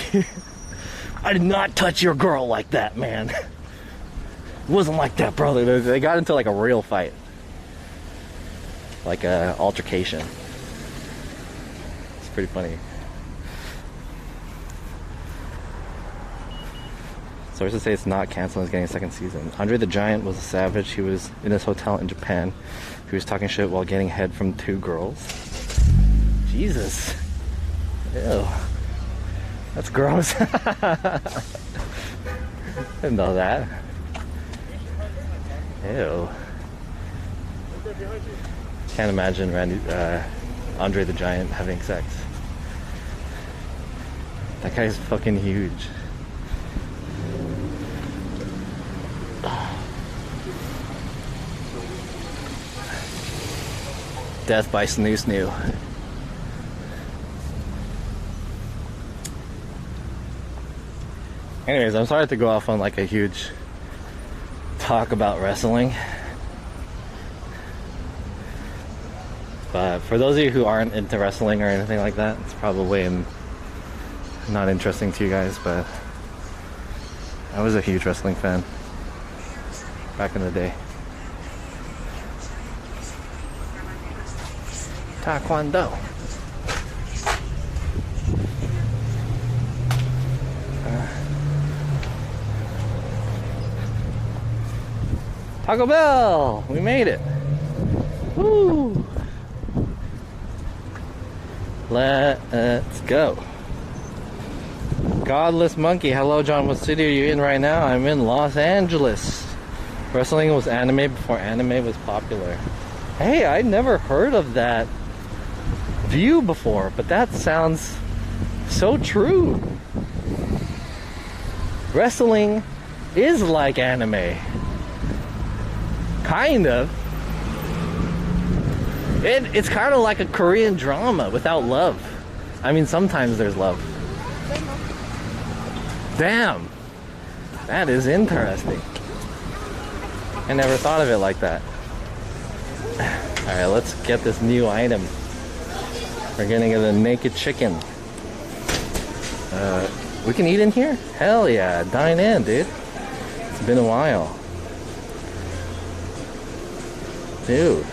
I did not touch your girl like that, man. It wasn't like that, brother." They got into like a real fight, like a altercation. It's pretty funny. Sources say it's not canceled, it's getting a second season. Andre the Giant was a savage. He was in his hotel in Japan. He was talking shit while getting head from 2 girls. Jesus. Ew. That's gross. Didn't know that. Ew. Can't imagine Andre the Giant having sex. That guy's fucking huge. Death by Snoo Snoo. Anyways, I'm sorry to go off on like a huge talk about wrestling. But for those of you who aren't into wrestling or anything like that, it's probably not interesting to you guys, but I was a huge wrestling fan back in the day. Taekwondo. Taco Bell! We made it! Woo! Let's go. Godless Monkey. Hello, John. What city are you in right now? I'm in Los Angeles. Wrestling was anime before anime was popular. Hey, I never heard of that view before, but that sounds so true. Wrestling is like anime. Kind of. It's kind of like a Korean drama without love. I mean, sometimes there's love. Damn. That is interesting. I never thought of it like that. Alright, let's get this new item. We're gonna get a naked chicken. We can eat in here? Hell yeah, dine in, dude. It's been a while. Dude.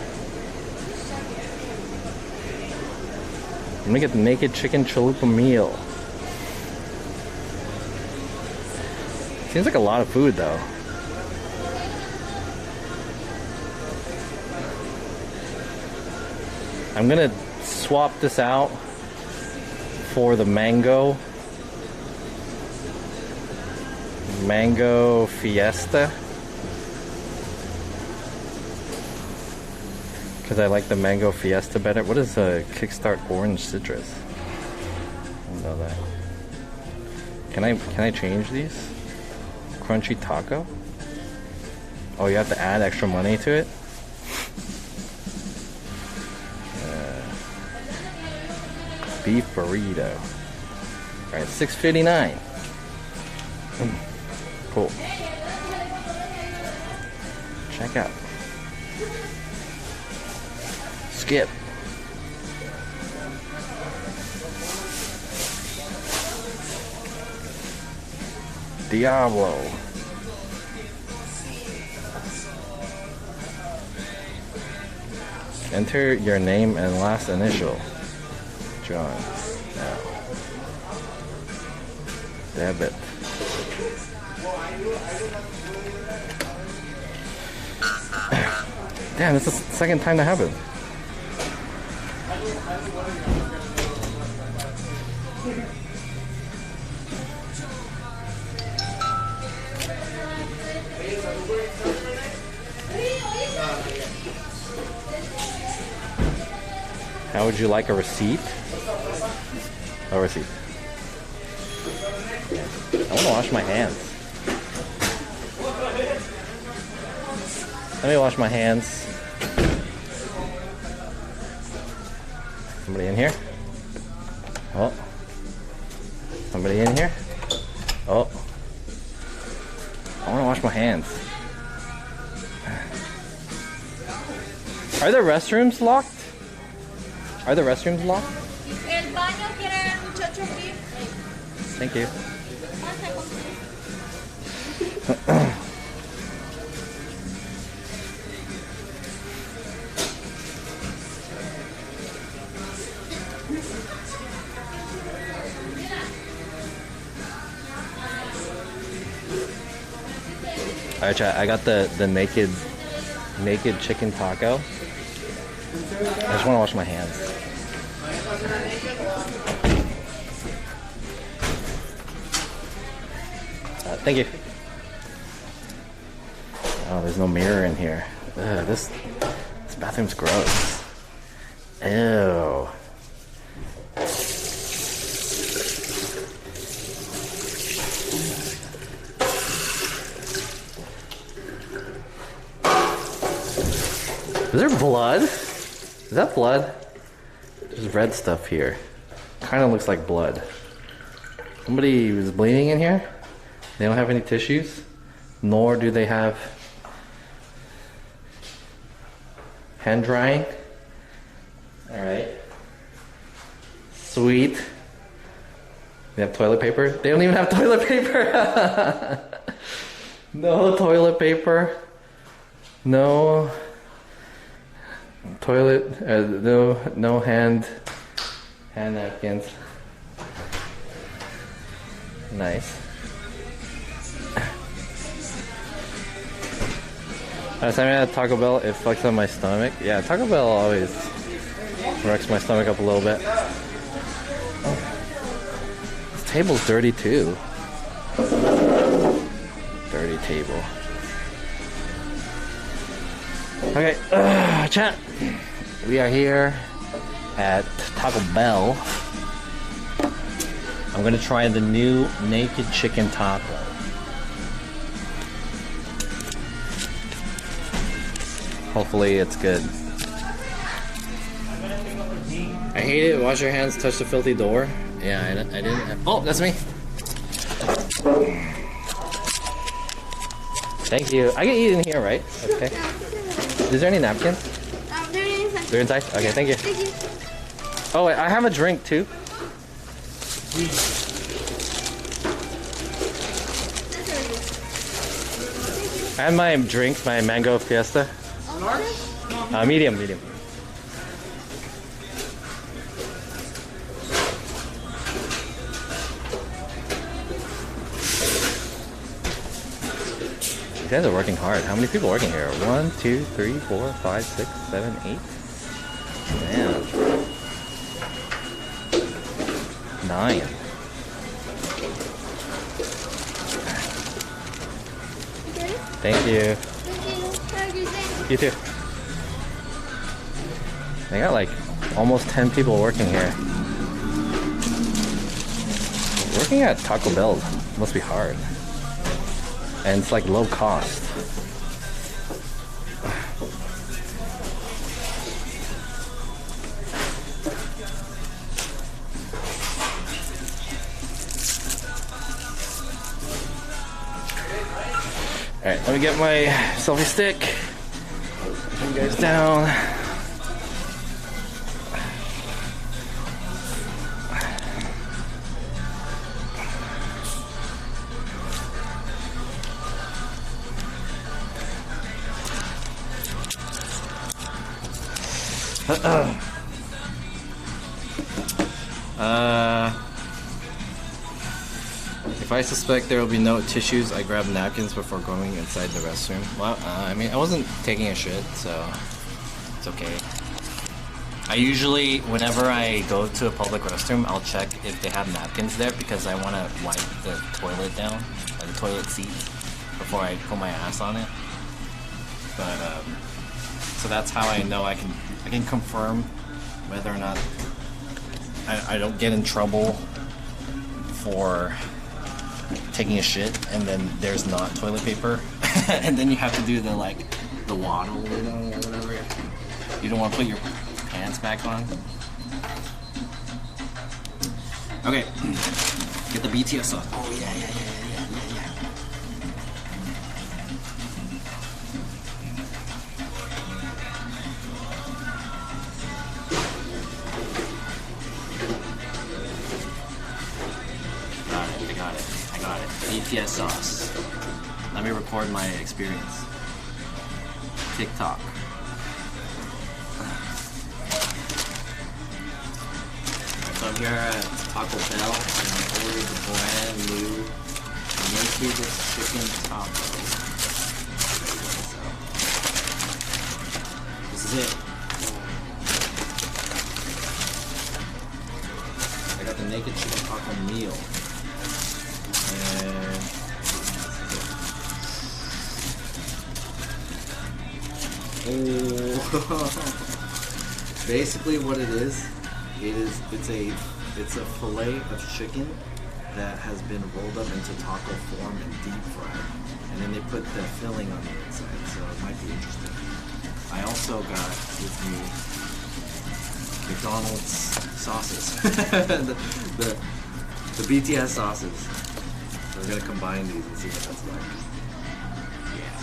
I'm gonna get the naked chicken chalupa meal. Seems like a lot of food though. I'm gonna swap this out for the mango fiesta, because I like the mango fiesta better. What is a Kickstart orange citrus? I don't know that. Can I change these? Crunchy taco? Oh, you have to add extra money to it? Beef burrito. Alright, $6.59. Cool. Check out. Skip. Diablo. Enter your name and last initial. John. Now. Debit. Damn, it's the second time that happened. How would you like a receipt? A receipt. I want to wash my hands. Let me wash my hands. Somebody in here? Oh. Somebody in here? Oh. I want to wash my hands. Are the restrooms locked? Are the restrooms locked? El baño quiere el muchacho aquí. Thank you. Alright, chat, I got the naked chicken taco. I just want to wash my hands. Thank you. Oh, there's no mirror in here. Ugh, this bathroom's gross. Ew. Is there blood? Is that blood? There's red stuff here. Kind of looks like blood. Somebody was bleeding in here? They don't have any tissues? Nor do they have hand drying? Alright. Sweet. They have toilet paper? They don't even have toilet paper! No toilet paper. No toilet, no hand napkins. Nice. Last time I had Taco Bell, it fucks up my stomach. Yeah, Taco Bell always wrecks my stomach up a little bit. This table's dirty too. Dirty table. Okay, chat. We are here at Taco Bell. I'm gonna try the new naked chicken taco. Hopefully it's good. I hate it. Wash your hands, touch the filthy door. Yeah, I didn't. Oh, that's me. Thank you. I can eat in here, right? Okay. Is there any napkins? They're inside. They're inside? Okay, thank you. Thank you. Oh, wait, I have a drink too. I had my drink, my mango fiesta. Medium. You guys are working hard. How many people are working here? 1, 2, 3, 4, 5, 6, 7, 8. Damn. 9. Thank you. You too. They got like almost 10 people working here. Working at Taco Bell must be hard. And it's like low cost. Alright, let me get my selfie stick. Put you guys down. If I suspect there will be no tissues, I grab napkins before going inside the restroom. Well, I mean, I wasn't taking a shit, so it's okay. I usually, whenever I go to a public restroom, I'll check if they have napkins there because I want to wipe the toilet down, or the toilet seat, before I put my ass on it. But so that's how I know I can confirm whether or not I don't get in trouble for taking a shit and then there's not toilet paper and then you have to do the waddle, you know, or whatever. You don't want to put your pants back on. Okay, get the BTS on. Oh yeah. BTS sauce. Let me record my experience. TikTok. So I'm here at Taco Bell and I ordered the brand new naked chicken taco. This is it. I got the naked chicken taco meal. And oh, basically what it is, it's a fillet of chicken that has been rolled up into taco form and deep fried, and then they put the filling on the inside, so it might be interesting. I also got with me McDonald's sauces, the BTS sauces. So we're gonna combine these and see what that's like. Yeah.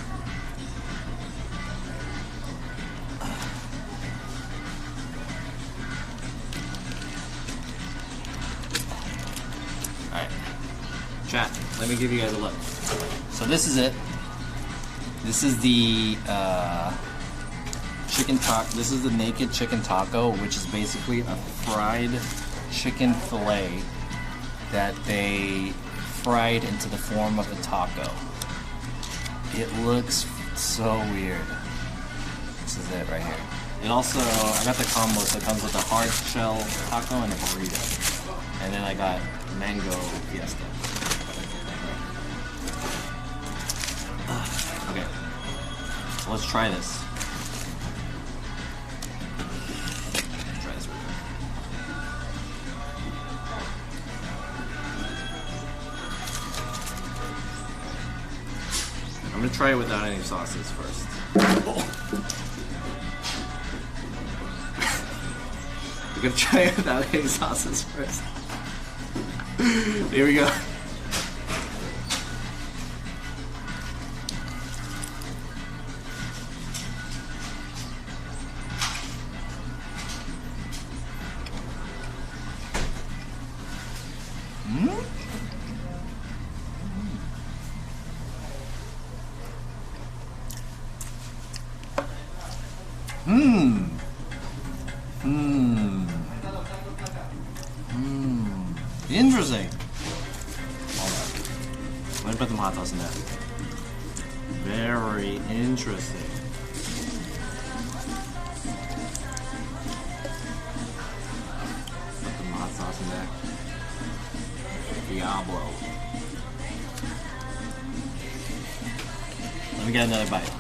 Alright. Chat, let me give you guys a look. So this is it. This is the chicken taco. This is the naked chicken taco, which is basically a fried chicken fillet that they fried into the form of a taco. It looks so weird. This is it right here. It also, I got the combo, so it comes with a hard shell taco and a burrito. And then I got mango fiesta. Okay, so let's try this. Try this real quick. I'm gonna try it without any sauces first. We're gonna try it without any sauces first. Here we go. Interesting. Hold on. Let me put some hot sauce in there. Very interesting. Put some hot sauce in there. Diablo. Let me get another bite.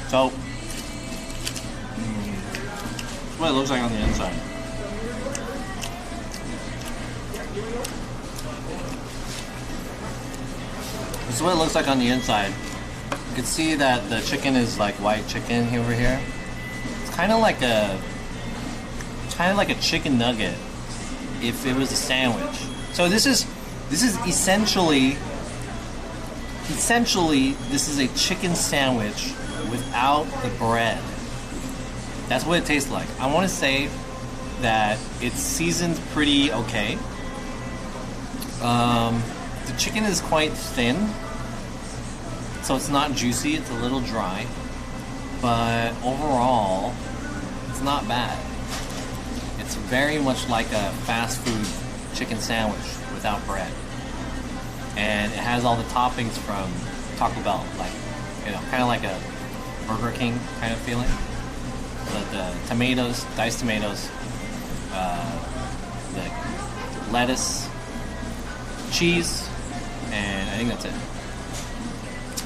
So, that's what it looks like on the inside. This is what it looks like on the inside. You can see that the chicken is like white chicken over here. It's kind of like a chicken nugget if it was a sandwich. So this is essentially this is a chicken sandwich without the bread. That's what it tastes like. I want to say that it's seasoned pretty okay. The chicken is quite thin, so it's not juicy, it's a little dry, but overall, it's not bad. It's very much like a fast food chicken sandwich without bread. And it has all the toppings from Taco Bell, like, you know, kind of like a Burger King kind of feeling. The tomatoes, diced tomatoes, the lettuce, cheese, and I think that's it.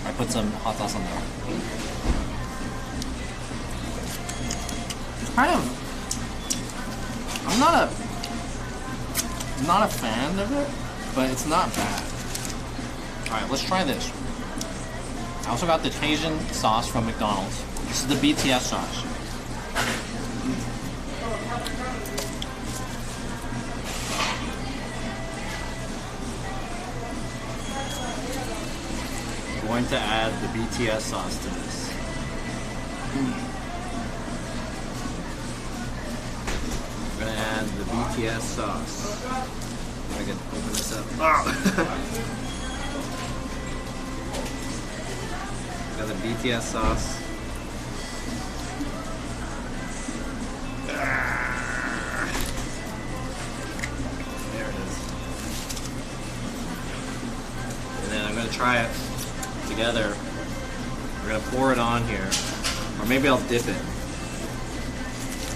I put some hot sauce on there. It's kind of, I'm not a fan of it, but it's not bad. Alright, let's try this. I also got the Cajun sauce from McDonald's. This is the BTS sauce. going to add the BTS sauce to this. I'm gonna add the BTS sauce. I can open this up. Got the BTS sauce. There it is. And then I'm gonna try it together. We're gonna pour it on here. Or maybe I'll dip it.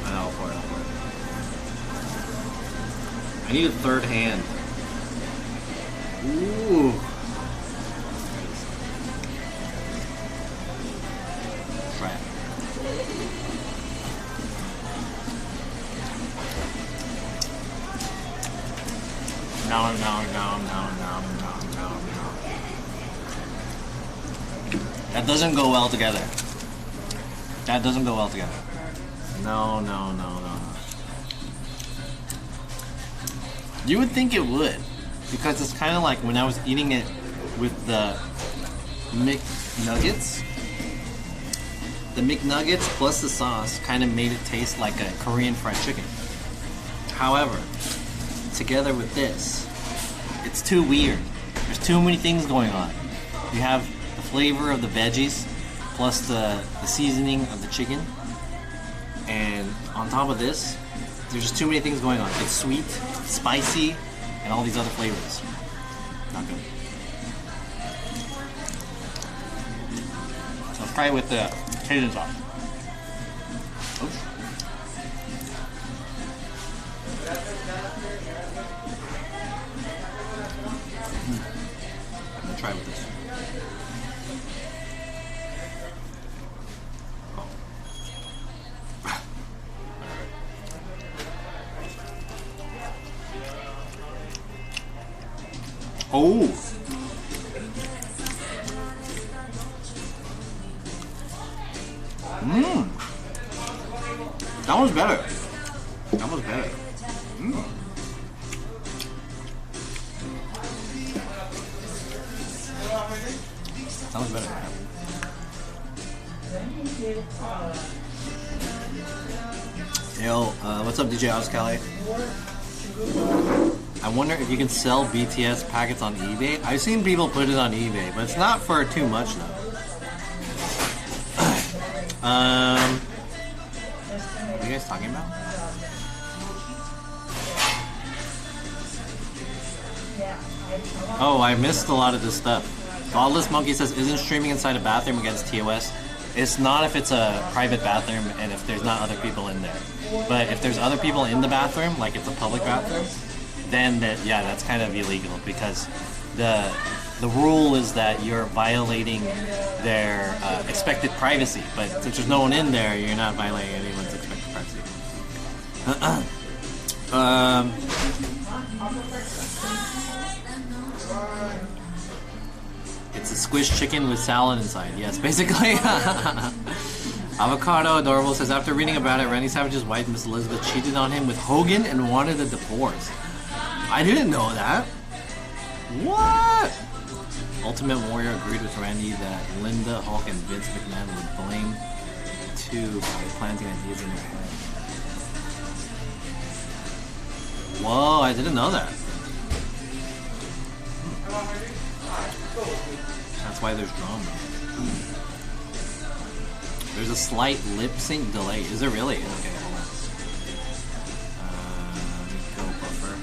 I'll pour it. I need a third hand. Ooh. Try it. No. That doesn't go well together. No. You would think it would, because it's kind of like when I was eating it with the McNuggets. The McNuggets plus the sauce kind of made it taste like a Korean fried chicken. However, together with this, it's too weird. There's too many things going on. You have the flavor of the veggies plus the seasoning of the chicken, and on top of this, there's just too many things going on. It's sweet, spicy, and all these other flavors. Not good. Let's try it with the Cajun sauce. Oops. I'm gonna try it with this. Oh! Mmm! That was better. Mmm. That was better. Yo, what's up, DJ Oscali? I wonder if you can sell BTS packets on eBay. I've seen people put it on eBay, but it's not for too much though. What are you guys talking about? Oh, I missed a lot of this stuff. Godless Monkey says, isn't streaming inside a bathroom against TOS? It's not if it's a private bathroom and if there's not other people in there. But if there's other people in the bathroom, like it's a public bathroom, then that's kind of illegal, because the rule is that you're violating their expected privacy. But since there's no one in there, you're not violating anyone's expected privacy. It's a squished chicken with salad inside. Yes, basically. Avocado Adorable says, after reading about it, Randy Savage's wife, Miss Elizabeth, cheated on him with Hogan and wanted a divorce. I didn't know that. What? Ultimate Warrior agreed with Randy that Linda, Hulk, and Vince McMahon would blame too by planting ideas in their head. Whoa, I didn't know that. That's why there's drama. There's a slight lip sync delay. Is there really? Okay, hold on. Go buffer.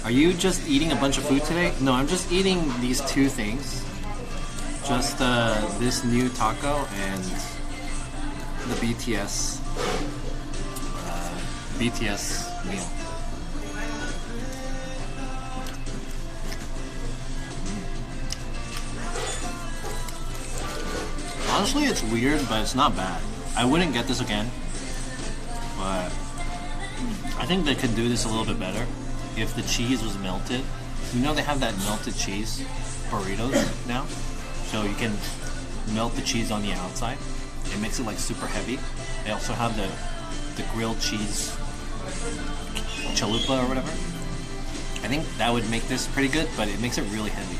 Are you just eating a bunch of food today? No, I'm just eating these two things. Just this new taco and the BTS meal. Honestly, it's weird, but it's not bad. I wouldn't get this again, but I think they could do this a little bit better if the cheese was melted. You know they have that melted cheese burritos now, so you can melt the cheese on the outside. It makes it like super heavy. They also have the grilled cheese chalupa or whatever. I I think that would make this pretty good, but it makes it really heavy.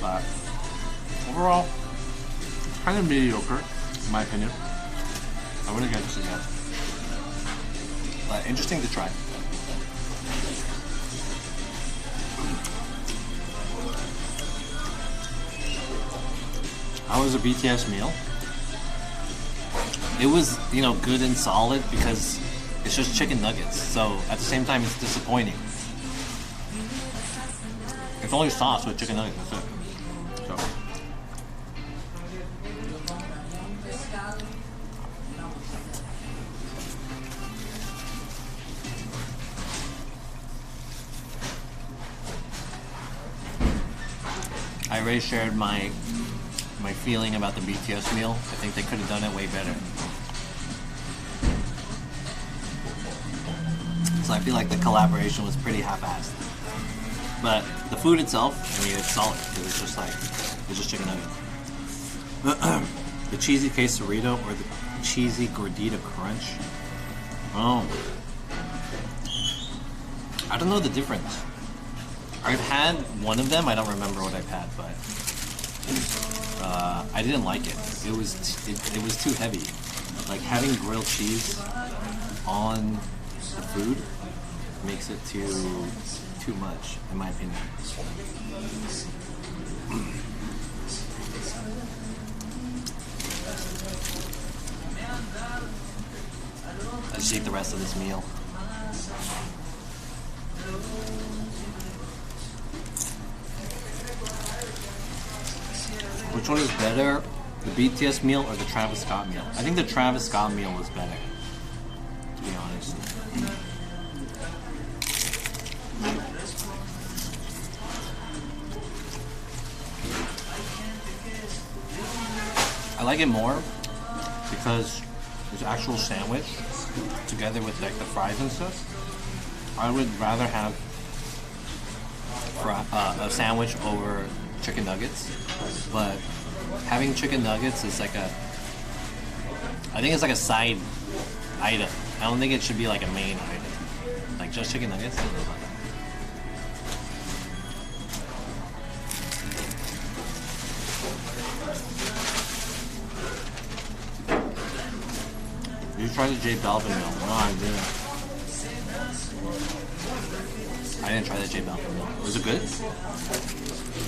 But overall, kind of mediocre, in my opinion. I wouldn't get this again. But interesting to try. How was a BTS meal? It was, you know, good and solid because it's just chicken nuggets. So at the same time, it's disappointing. It's only sauce with chicken nuggets. That's it. So. I already shared my feeling about the BTS meal. I think they could have done it way better. So I feel like the collaboration was pretty half-assed. But the food itself, I mean, it's solid because it's just chicken nuggets. The cheesy quesarito or the cheesy gordita crunch. Oh, I don't know the difference. I've had one of them. I don't remember what I've had, but I didn't like it. It was too heavy. Like having grilled cheese on the food makes it too much, in my opinion. Let's eat the rest of this meal. Which one is better, the BTS meal or the Travis Scott meal? I think the Travis Scott meal was better, to be honest. I like it more because there's an actual sandwich together with like the fries and stuff. I would rather have a sandwich over chicken nuggets, but having chicken nuggets is like I think it's like a side item. I don't think it should be like a main item. Like just chicken nuggets. I don't know about that. You tried the J Balvin meal. No, I didn't. I didn't try the J Balvin meal. Was it good?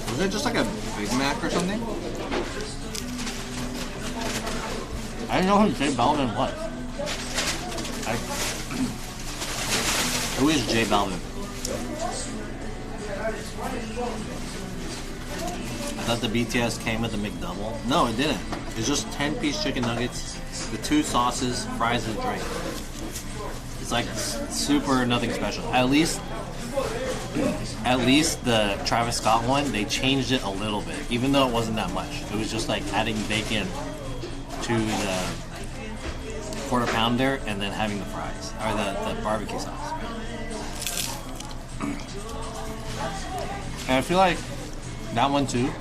Was it just like a Big Mac or something? I didn't know who J Balvin was. Who is J Balvin? I thought the BTS came with a McDouble. No, it didn't. It's just 10-piece chicken nuggets, the 2 sauces, fries, and a drink. It's like super nothing special. At least the Travis Scott one, they changed it a little bit, even though it wasn't that much. It was just like adding bacon to the quarter pounder and then having the fries, or the barbecue sauce. And I feel like that one too,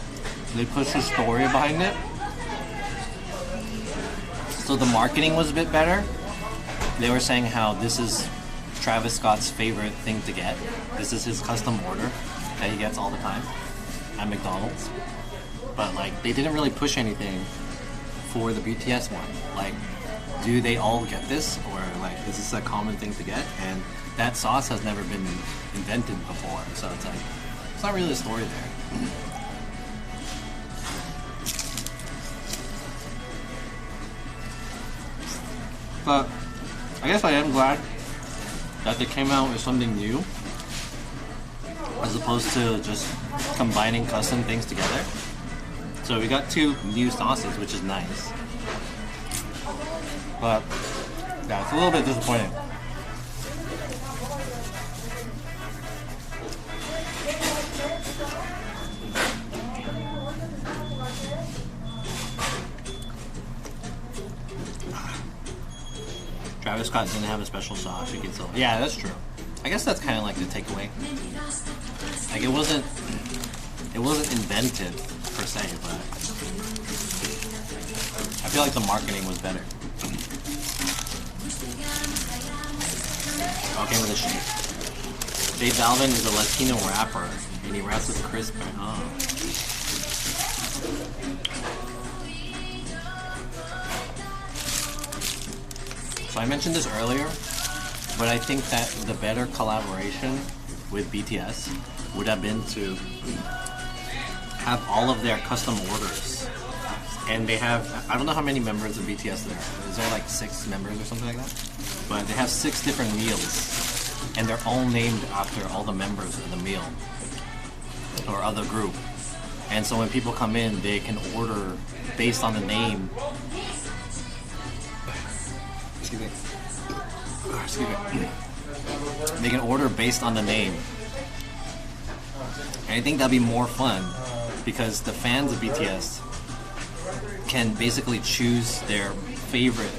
they pushed a story behind it. So the marketing was a bit better. They were saying how this is Travis Scott's favorite thing to get. This is his custom order that he gets all the time at McDonald's. But like, they didn't really push anything for the BTS one. Like, do they all get this, or like, is this a common thing to get? And that sauce has never been invented before, so it's like, it's not really a story there. But I guess I am glad that they came out with something new, as opposed to just combining custom things together. So we got 2 new sauces, which is nice. But yeah, it's a little bit disappointing. Travis Scott didn't have a special sauce. You can tell. Yeah, that's true. I guess that's kind of like the takeaway. Like it wasn't invented per se, but I feel like the marketing was better. Okay with the shake. J Balvin is a Latino rapper, and he raps with Chris. Oh. So I mentioned this earlier, but I think that the better collaboration with BTS would have been to have all of their custom orders. And they have, I don't know how many members of BTS there are. Is there like 6 members or something like that? But they have 6 different meals. And they're all named after all the members of the meal or other group. And so when people come in, they can order based on the name. Excuse me. Excuse me. They can order based on the name. And I think that'd be more fun because the fans of BTS can basically choose their favorite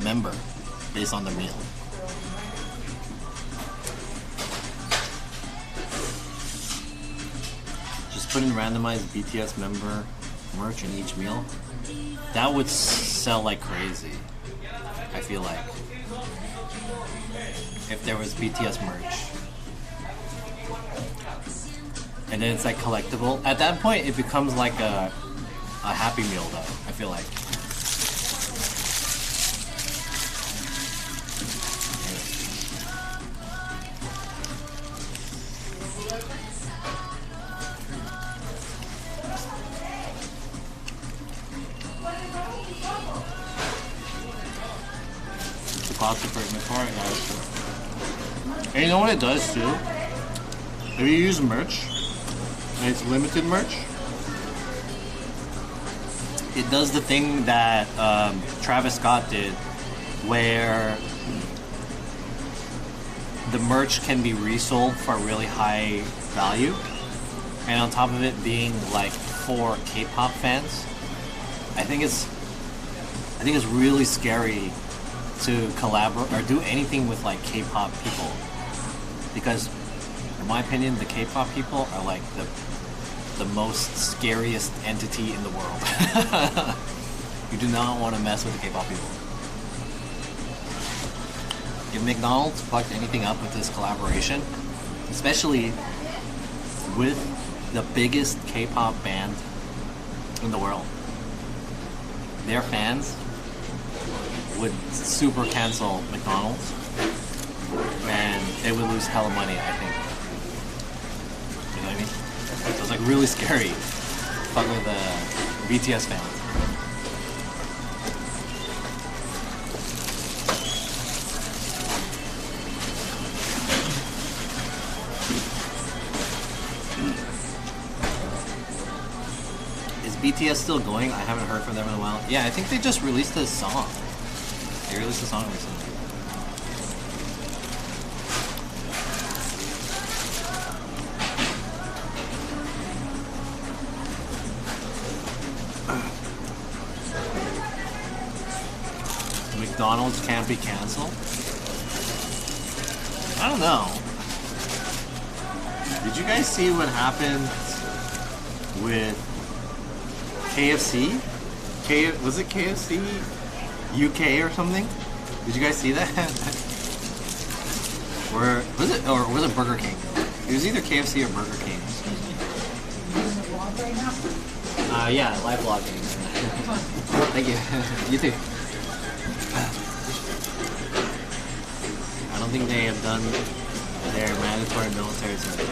member based on the meal. Just put in randomized BTS member merch in each meal. That would sell like crazy. I feel like if there was BTS merch. And then it's like collectible. At that point, it becomes like a Happy Meal, though. I feel like. It's a cost for inventory, guys. And you know what it does too? If you use merch, and it's limited merch, it does the thing that Travis Scott did, where the merch can be resold for a really high value, and on top of it being like for K-pop fans, I think it's really scary to collaborate or do anything with like K-pop people, because in my opinion, the K-pop people are like the most scariest entity in the world. You do not want to mess with the K-pop people. If McDonald's fucked anything up with this collaboration, especially with the biggest K-pop band in the world, their fans would super cancel McDonald's and they would lose hella money, I think. You know what I mean? So it's like really scary. Fuck with BTS fans. Is BTS still going? I haven't heard from them in a while. Yeah, I think they just released a song. They released a song recently. McDonald's can't be canceled? I don't know. Did you guys see what happened with KFC? Was it KFC UK or something? Did you guys see that? Or was it Burger King? It was either KFC or Burger King. Yeah, live vlogging. Thank you. You too. I don't think they have done their mandatory military service.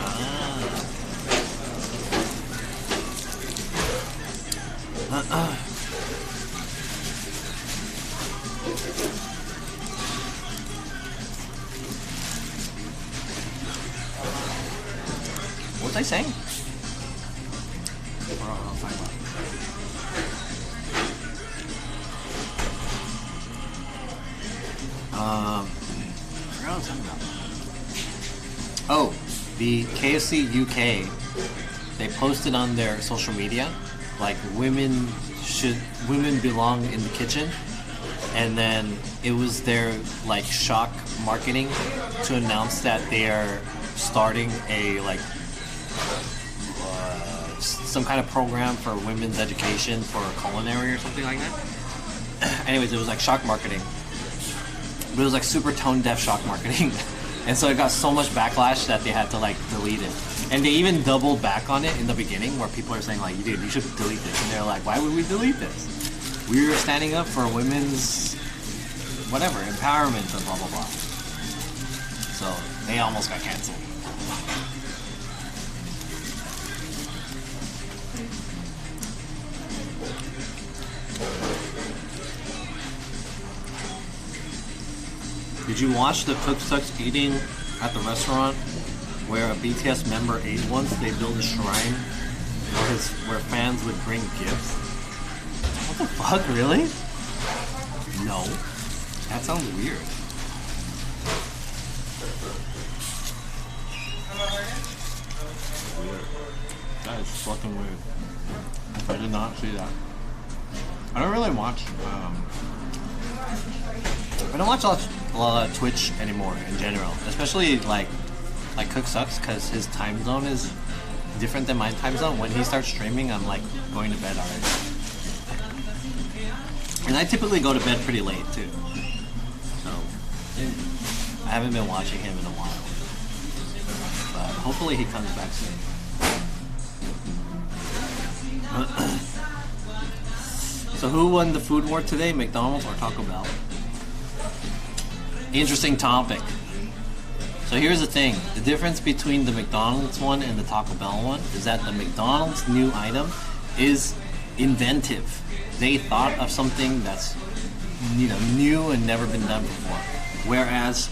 What was I saying? I'll find out. What was I talking about? Oh, the KFC UK, they posted on their social media, like women belong in the kitchen, and then it was their like shock marketing to announce that they are starting a like some kind of program for women's education for culinary or something like that. Anyways, it was like shock marketing. But it was like super tone deaf shock marketing. And so it got so much backlash that they had to like delete it. And they even doubled back on it in the beginning where people are saying like, dude, you should delete this. And they're like, why would we delete this? We were standing up for women's, whatever, empowerment and blah, blah, blah. So they almost got canceled. Did you watch the Cook Sucks eating at the restaurant where a BTS member ate once? They built a shrine where fans would bring gifts. What the fuck, really? No. That sounds weird. Weird. That is fucking weird. I did not see that. I don't really watch, I don't watch a lot of Twitch anymore in general, especially like Cook Sucks, because his time zone is different than my time zone. When he starts streaming, I'm like going to bed already, and I typically go to bed pretty late too. So I haven't been watching him in a while, but hopefully he comes back soon. So who won the food war today, McDonald's or Taco Bell? Interesting topic. So here's the thing. The difference between the McDonald's one and the Taco Bell one is that the McDonald's new item is inventive. They thought of something that's new and never been done before. Whereas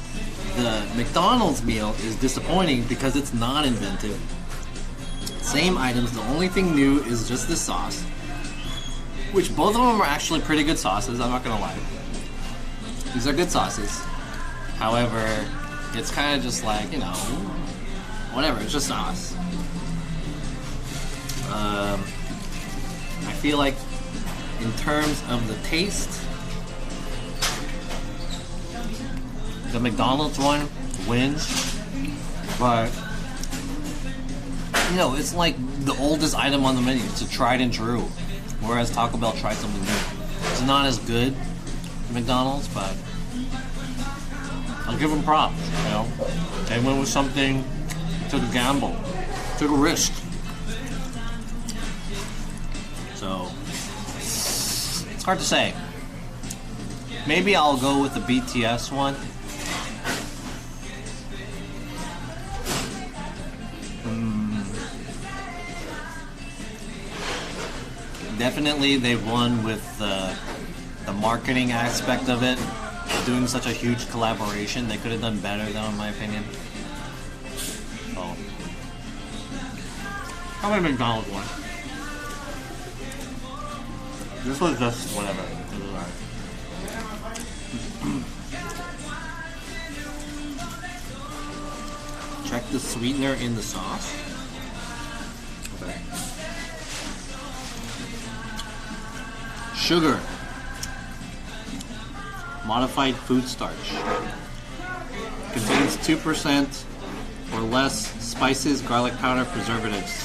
the McDonald's meal is disappointing because it's not inventive. Same items, the only thing new is just the sauce. Which both of them are actually pretty good sauces, I'm not gonna lie. These are good sauces. However, it's kind of just like, whatever, it's just sauce. I feel like in terms of the taste, the McDonald's one wins, but it's like the oldest item on the menu. It's a tried and true. Whereas Taco Bell tried something new. It's not as good as McDonald's, but I'll give them props, They went with something, took a gamble, took a risk. So, it's hard to say. Maybe I'll go with the BTS one. Definitely they won with the marketing aspect of it. Doing such a huge collaboration, they could have done better though, in my opinion. So, how about McDonald's one? This was just whatever. It was alright. Check the sweetener in the sauce. Okay. Sugar. Modified food starch. Contains 2% or less spices, garlic powder, preservatives,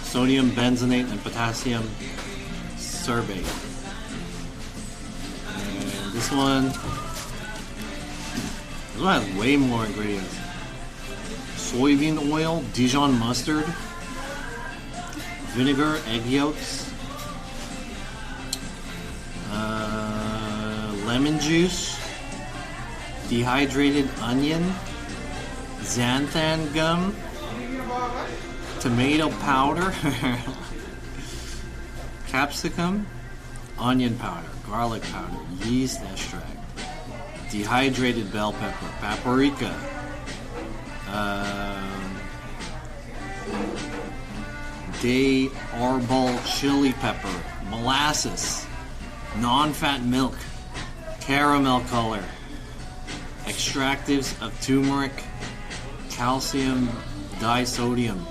sodium benzenate, and potassium sorbate. And this one has way more ingredients. Soybean oil, Dijon mustard, vinegar, egg yolks, lemon juice, dehydrated onion, xanthan gum, tomato powder, capsicum, onion powder, garlic powder, yeast extract, dehydrated bell pepper, paprika, day arbol chili pepper, molasses, non-fat milk, caramel color, extractives of turmeric, calcium disodium,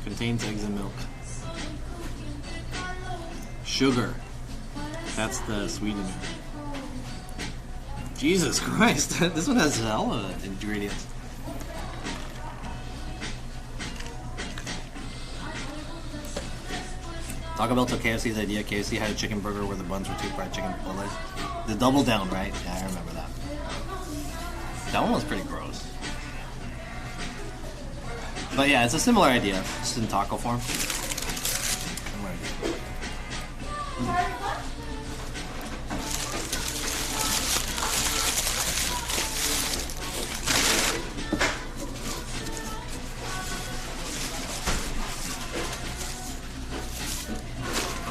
contains eggs and milk, sugar, that's the sweetener. Jesus Christ, this one has hella ingredients. Taco Bell took KFC's idea. KFC had a chicken burger where the buns were 2 fried chicken bullets. The double down, right? Yeah, I remember that. That one was pretty gross. But yeah, it's a similar idea, just in taco form.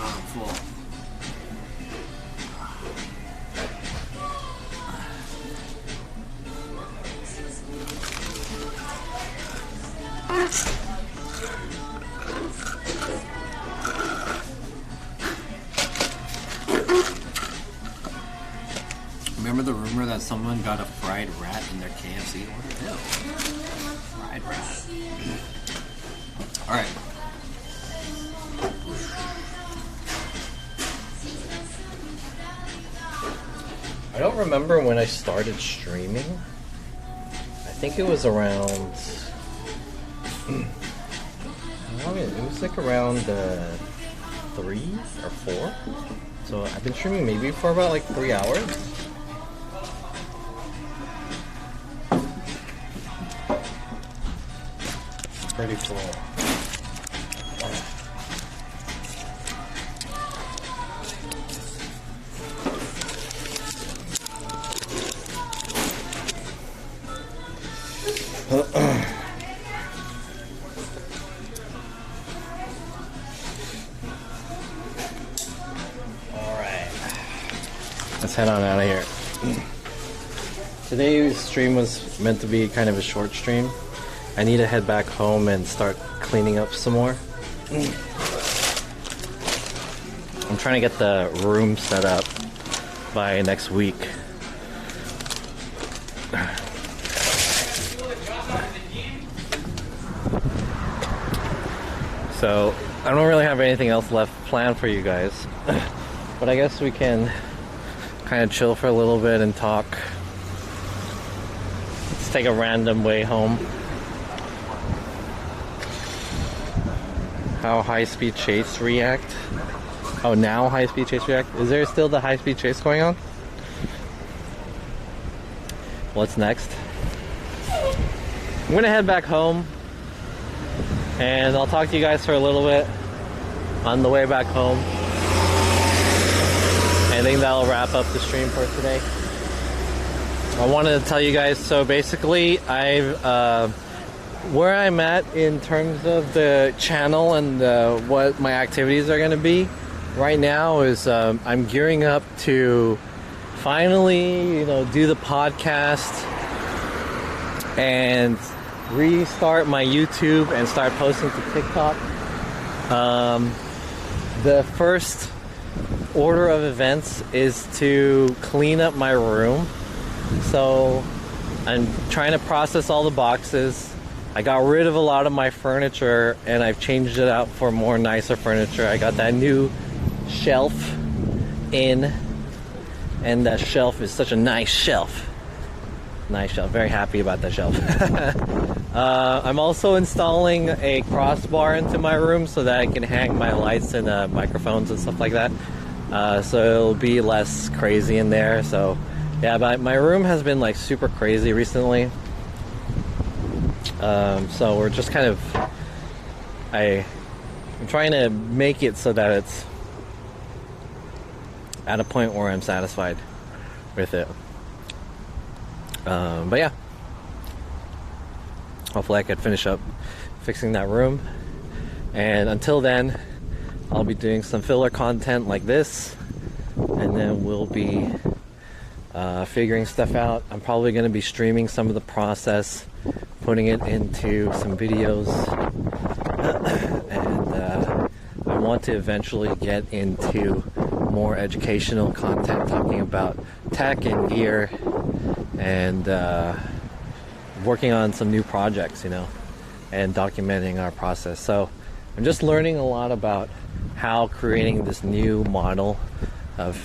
I'm full. Remember the rumor that someone got a fried rat in their KFC order? Ew. Fried rat. Alright. I don't remember when I started streaming. I think it was around. It was like around 3 or 4. So I've been streaming maybe for about like 3 hours. Pretty full. Let's head on out of here. Today's stream was meant to be kind of a short stream. I need to head back home and start cleaning up some more. I'm trying to get the room set up by next week. So I don't really have anything else left planned for you guys. But I guess we can kind of chill for a little bit and talk. Let's take a random way home. How high-speed chase react? Oh, now high-speed chase react? Is there still the high-speed chase going on? What's next? I'm gonna head back home and I'll talk to you guys for a little bit on the way back home. I think that'll wrap up the stream for today. I wanted to tell you guys, so basically where I'm at in terms of the channel and what my activities are going to be right now is I'm gearing up to finally, do the podcast and restart my YouTube and start posting to TikTok. The first order of events is to clean up my room. So I'm trying to process all the boxes. I got rid of a lot of my furniture and I've changed it out for more nicer furniture. I got that new shelf in, and that shelf is such a nice shelf. Nice shelf. Very happy about that shelf. I'm also installing a crossbar into my room so that I can hang my lights and microphones and stuff like that. So it'll be less crazy in there. So yeah, but my room has been like super crazy recently. So we're just kind of, I'm trying to make it so that it's at a point where I'm satisfied with it. But yeah, hopefully I could finish up fixing that room. And until then, I'll be doing some filler content like this, and then we'll be figuring stuff out. I'm probably going to be streaming some of the process, putting it into some videos, and I want to eventually get into more educational content, talking about tech and gear, and working on some new projects, and documenting our process. So I'm just learning a lot about how creating this new model of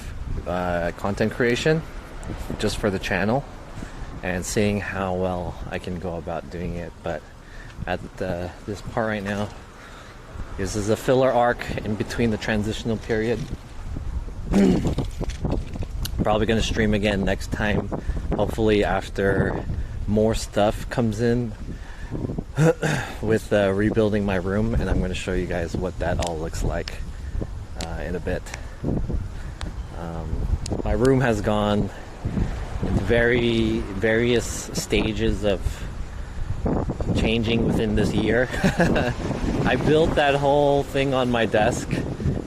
content creation just for the channel, and seeing how well I can go about doing it. But at this part right now, this is a filler arc in between the transitional period. Probably going to stream again next time, hopefully after more stuff comes in with rebuilding my room, and I'm going to show you guys what that all looks like in a bit. My room has gone into various stages of changing within this year. I built that whole thing on my desk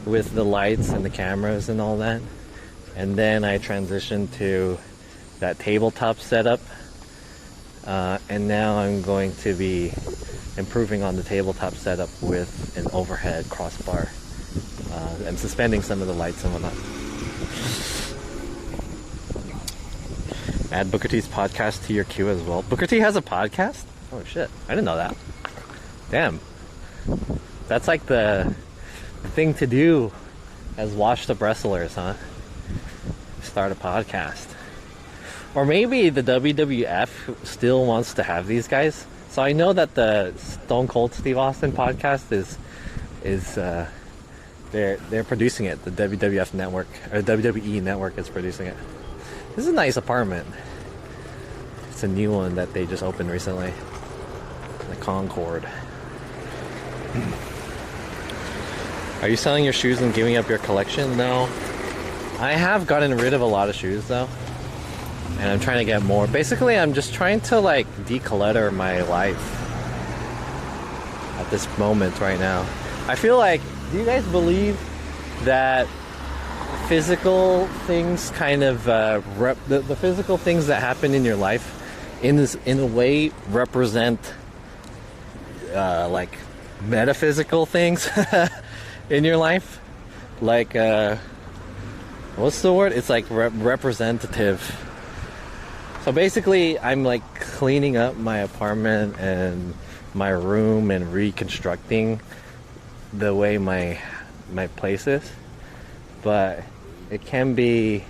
with the lights and the cameras and all that, and then I transitioned to that tabletop setup, and now I'm going to be improving on the tabletop setup with an overhead crossbar and suspending some of the lights and whatnot. Add Booker T's podcast to your queue as well. Booker T has a podcast? Oh shit, I didn't know that. Damn. That's like the thing to do as washed up wrestlers, huh? Start a podcast. Or maybe the WWF still wants to have these guys. So I know that the Stone Cold Steve Austin podcast is they're producing it. The WWF network, or WWE network, is producing it. This is a nice apartment. It's a new one that they just opened recently. The Concord. Are you selling your shoes and giving up your collection? No. I have gotten rid of a lot of shoes though. And I'm trying to get more. Basically, I'm just trying to like declutter my life at this moment right now. I feel like, do you guys believe that physical things kind of the physical things that happen in your life in a way represent like metaphysical things in your life? Like what's the word? It's like representative. So basically, I'm like cleaning up my apartment and my room and reconstructing the way my place is. But it can be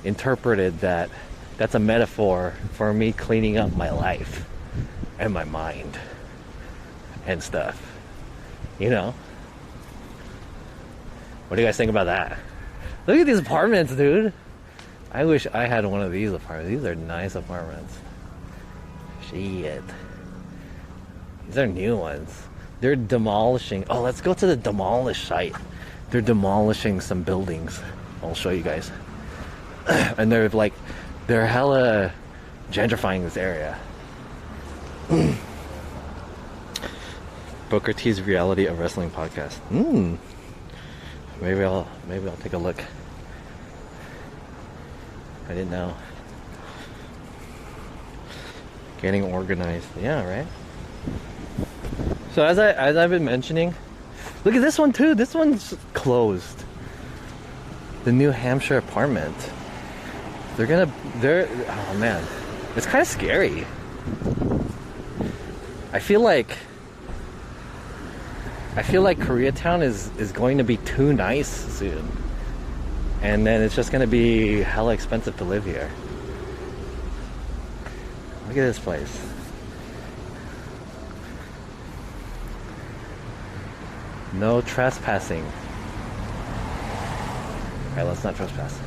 interpreted that that's a metaphor for me cleaning up my life and my mind and stuff. You know? What do you guys think about that? Look at these apartments, dude. I wish I had one of these apartments. These are nice apartments. Shit. These are new ones. They're demolishing. Oh, let's go to the demolished site. They're demolishing some buildings. I'll show you guys. And they're hella gentrifying this area. Booker T's Reality of Wrestling podcast. Maybe I'll take a look. I didn't know. Getting organized. Yeah, right? So as I've been mentioning, look at this one too. This one's closed. The New Hampshire apartment. Oh man. It's kind of scary. I feel like Koreatown is going to be too nice soon. And then it's just going to be hella expensive to live here. Look at this place. No trespassing. Alright, let's not trespass.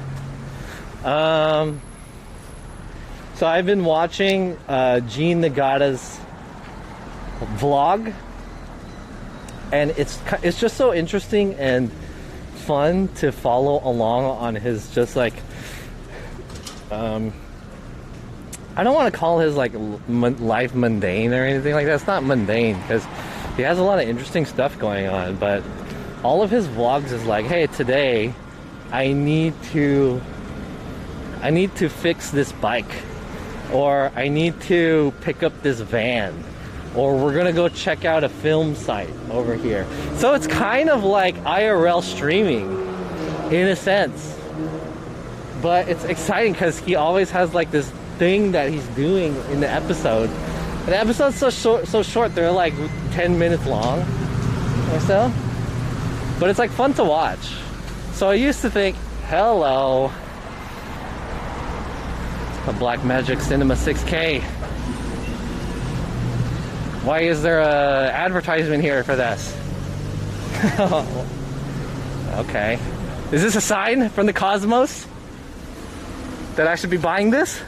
So I've been watching Gene Nagata's vlog. And it's just so interesting and fun to follow along on his just like I don't want to call his like life mundane or anything like that. It's not mundane because he has a lot of interesting stuff going on, but all of his vlogs is like, hey, today I need to fix this bike, or I need to pick up this van, or we're gonna go check out a film site over here. So it's kind of like IRL streaming in a sense, but it's exciting because he always has like this thing that he's doing in the episode. And the episode's so short, they're like 10 minutes long or so, but it's like fun to watch. So I used to think, hello, a Blackmagic Cinema 6K. Why is there a advertisement here for this? Okay. Is this a sign from the cosmos that I should be buying this?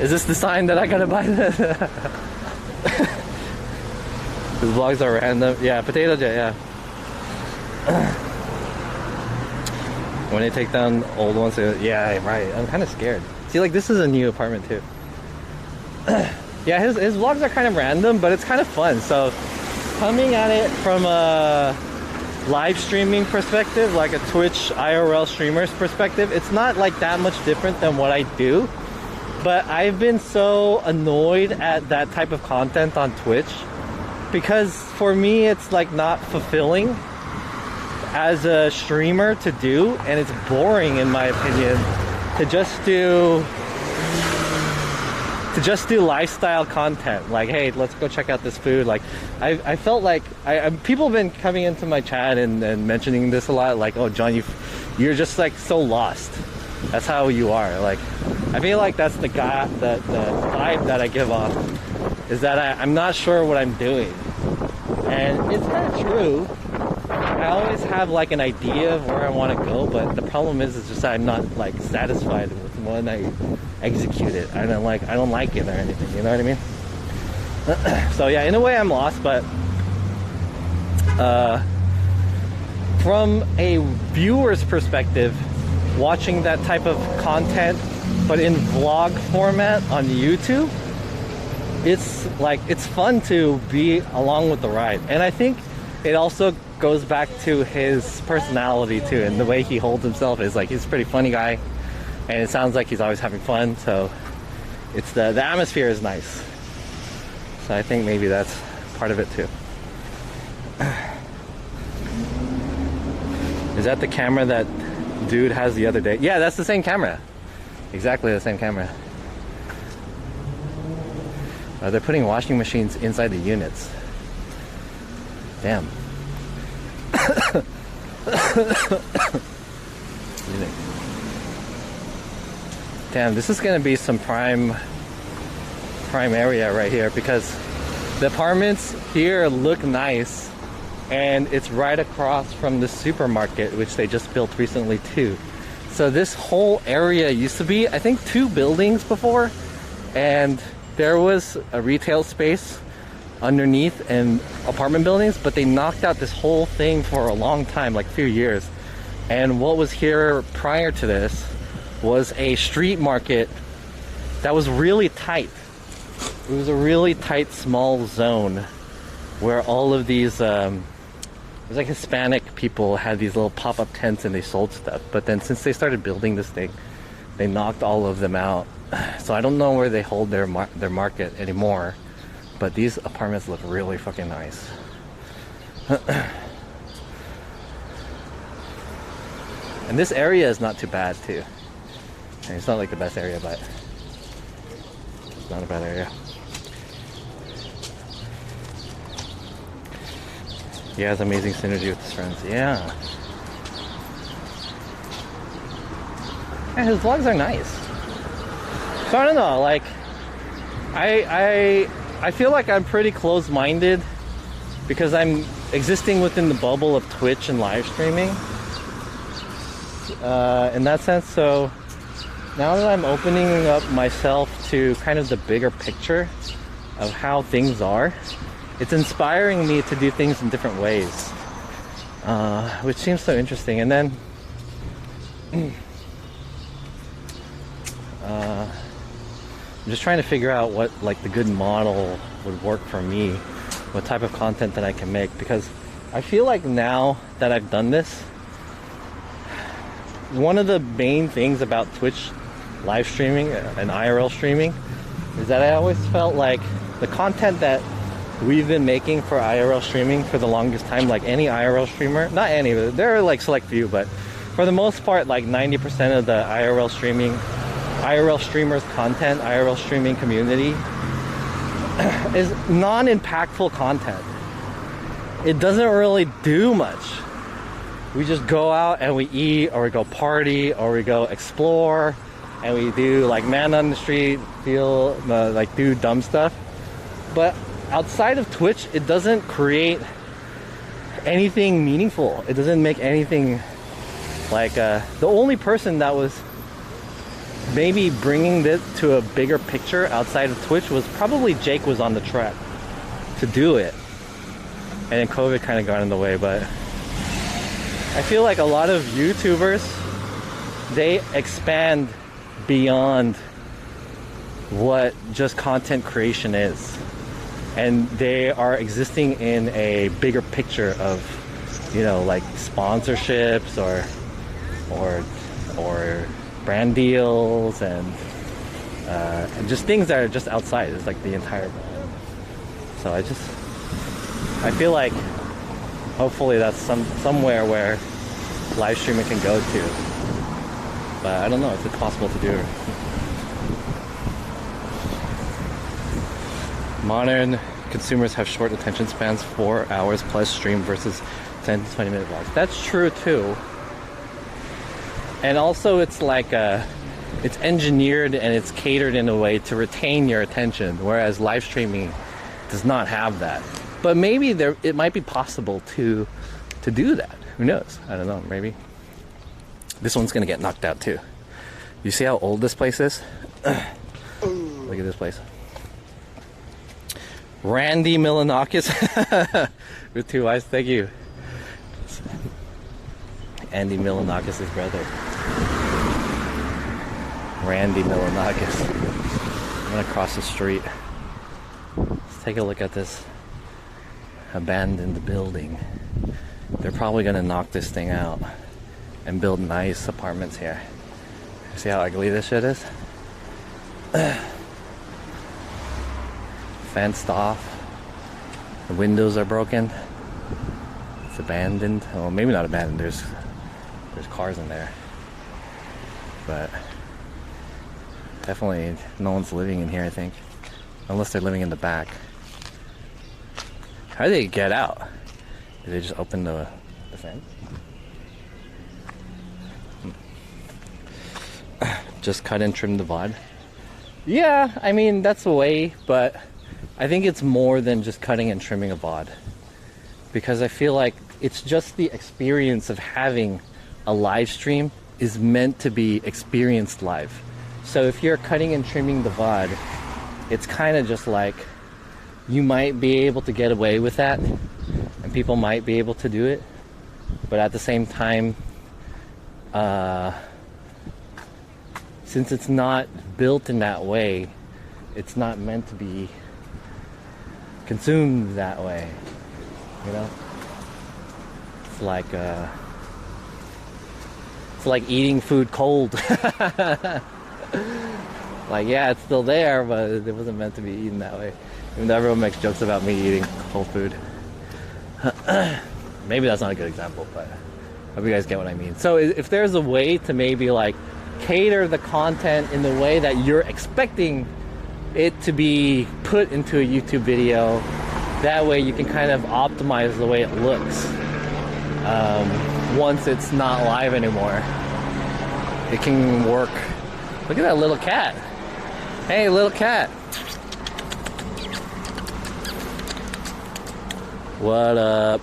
Is this the sign that I gotta buy this? His vlogs are random. Yeah, potato jet, yeah. When they take down old ones, yeah, right. I'm kind of scared. See, like, this is a new apartment too. Yeah, his vlogs are kind of random, but it's kind of fun. So, coming at it from a live streaming perspective, like a Twitch IRL streamer's perspective, it's not like that much different than what I do. But I've been so annoyed at that type of content on Twitch because for me, it's like not fulfilling as a streamer to do, and it's boring in my opinion to just do lifestyle content. Like, hey, let's go check out this food. Like, I felt like people have been coming into my chat and mentioning this a lot. Like, oh, John, you're just like so lost. That's how you are. Like, I feel like that's the vibe that I give off, is that I'm not sure what I'm doing, and it's kind of true. I always have like an idea of where I want to go, but the problem is just that I'm not like satisfied with when I execute it. I don't like it or anything, you know what I mean? So yeah, in a way I'm lost, but from a viewer's perspective, watching that type of content but in vlog format on YouTube, it's fun to be along with the ride. And I think it also goes back to his personality too, and the way he holds himself is like, he's a pretty funny guy, and it sounds like he's always having fun. So it's the atmosphere is nice. So I think maybe that's part of it too. Is that the camera that dude has the other day? Yeah, that's the same camera. Exactly the same camera. They're putting washing machines inside the units. Damn. Damn, this is gonna be some prime area right here, because the apartments here look nice, and it's right across from the supermarket, which they just built recently too. So this whole area used to be, I think, 2 buildings before, and there was a retail space underneath and apartment buildings, but they knocked out this whole thing for a long time, like a few years. And what was here prior to this was a street market that was really tight. It was a really tight, small zone where all of these it was like Hispanic people had these little pop-up tents and they sold stuff. But then since they started building this thing, they knocked all of them out. So I don't know where they hold their market anymore. But these apartments look really fucking nice. And this area is not too bad too. And it's not like the best area, but it's not a bad area. He has amazing synergy with his friends. Yeah. And his vlogs are nice. So I don't know, like, I feel like I'm pretty close-minded because I'm existing within the bubble of Twitch and live streaming in that sense. So now that I'm opening up myself to kind of the bigger picture of how things are, it's inspiring me to do things in different ways, which seems so interesting. And then I'm just trying to figure out what like the good model would work for me, what type of content that I can make, because I feel like now that I've done this, one of the main things about Twitch live streaming and IRL streaming is that I always felt like the content that we've been making for IRL streaming for the longest time, like any IRL streamer, not any, but there are like select few, but for the most part, like 90% of the IRL streamers content, IRL streaming community is non-impactful content. It doesn't really do much. We just go out and we eat, or we go party, or we go explore, and we do like man on the street, like do dumb stuff. But outside of Twitch, it doesn't create anything meaningful. It doesn't make anything like the only person that was maybe bringing this to a bigger picture outside of Twitch was probably Jake was on the track to do it. And then COVID kind of got in the way, but I feel like a lot of YouTubers, they expand beyond what just content creation is. And they are existing in a bigger picture of, you know, like sponsorships or brand deals and just things that are just outside. It's like the entire brand. So I feel like hopefully that's somewhere where live streaming can go to. But I don't know if it's possible to do. Modern consumers have short attention spans, 4 hours plus stream versus 10 to 20 minute vlogs. That's true too. And also it's like it's engineered and it's catered in a way to retain your attention, whereas live streaming does not have that. But maybe it might be possible to do that. Who knows? I don't know, maybe. This one's gonna get knocked out too. You see how old this place is? Look at this place. Randy Milanakis with 2 eyes, thank you. Andy Milanakis' brother. Randy Milanakis. I'm gonna cross the street. Let's take a look at this abandoned building. They're probably gonna knock this thing out and build nice apartments here. See how ugly this shit is? Fenced off. The windows are broken. It's abandoned. Well, maybe not abandoned. There's cars in there. But definitely no one's living in here, I think. Unless they're living in the back. How do they get out? Did they just open the fence? Just cut and trim the VOD? Yeah, I mean, that's a way, but I think it's more than just cutting and trimming a VOD. Because I feel like it's just the experience of having a live stream is meant to be experienced live. So if you're cutting and trimming the VOD, it's kind of just like you might be able to get away with that and people might be able to do it, but at the same time, since it's not built in that way, it's not meant to be consumed that way, you know? It's like eating food cold. Like, yeah, it's still there, but it wasn't meant to be eaten that way. Even though everyone makes jokes about me eating cold food. Maybe that's not a good example, but I hope you guys get what I mean. So if there's a way to maybe like cater the content in the way that you're expecting it to be put into a YouTube video, that way you can kind of optimize the way it looks. Once it's not live anymore, it can work. Look at that little cat. Hey, little cat. What up?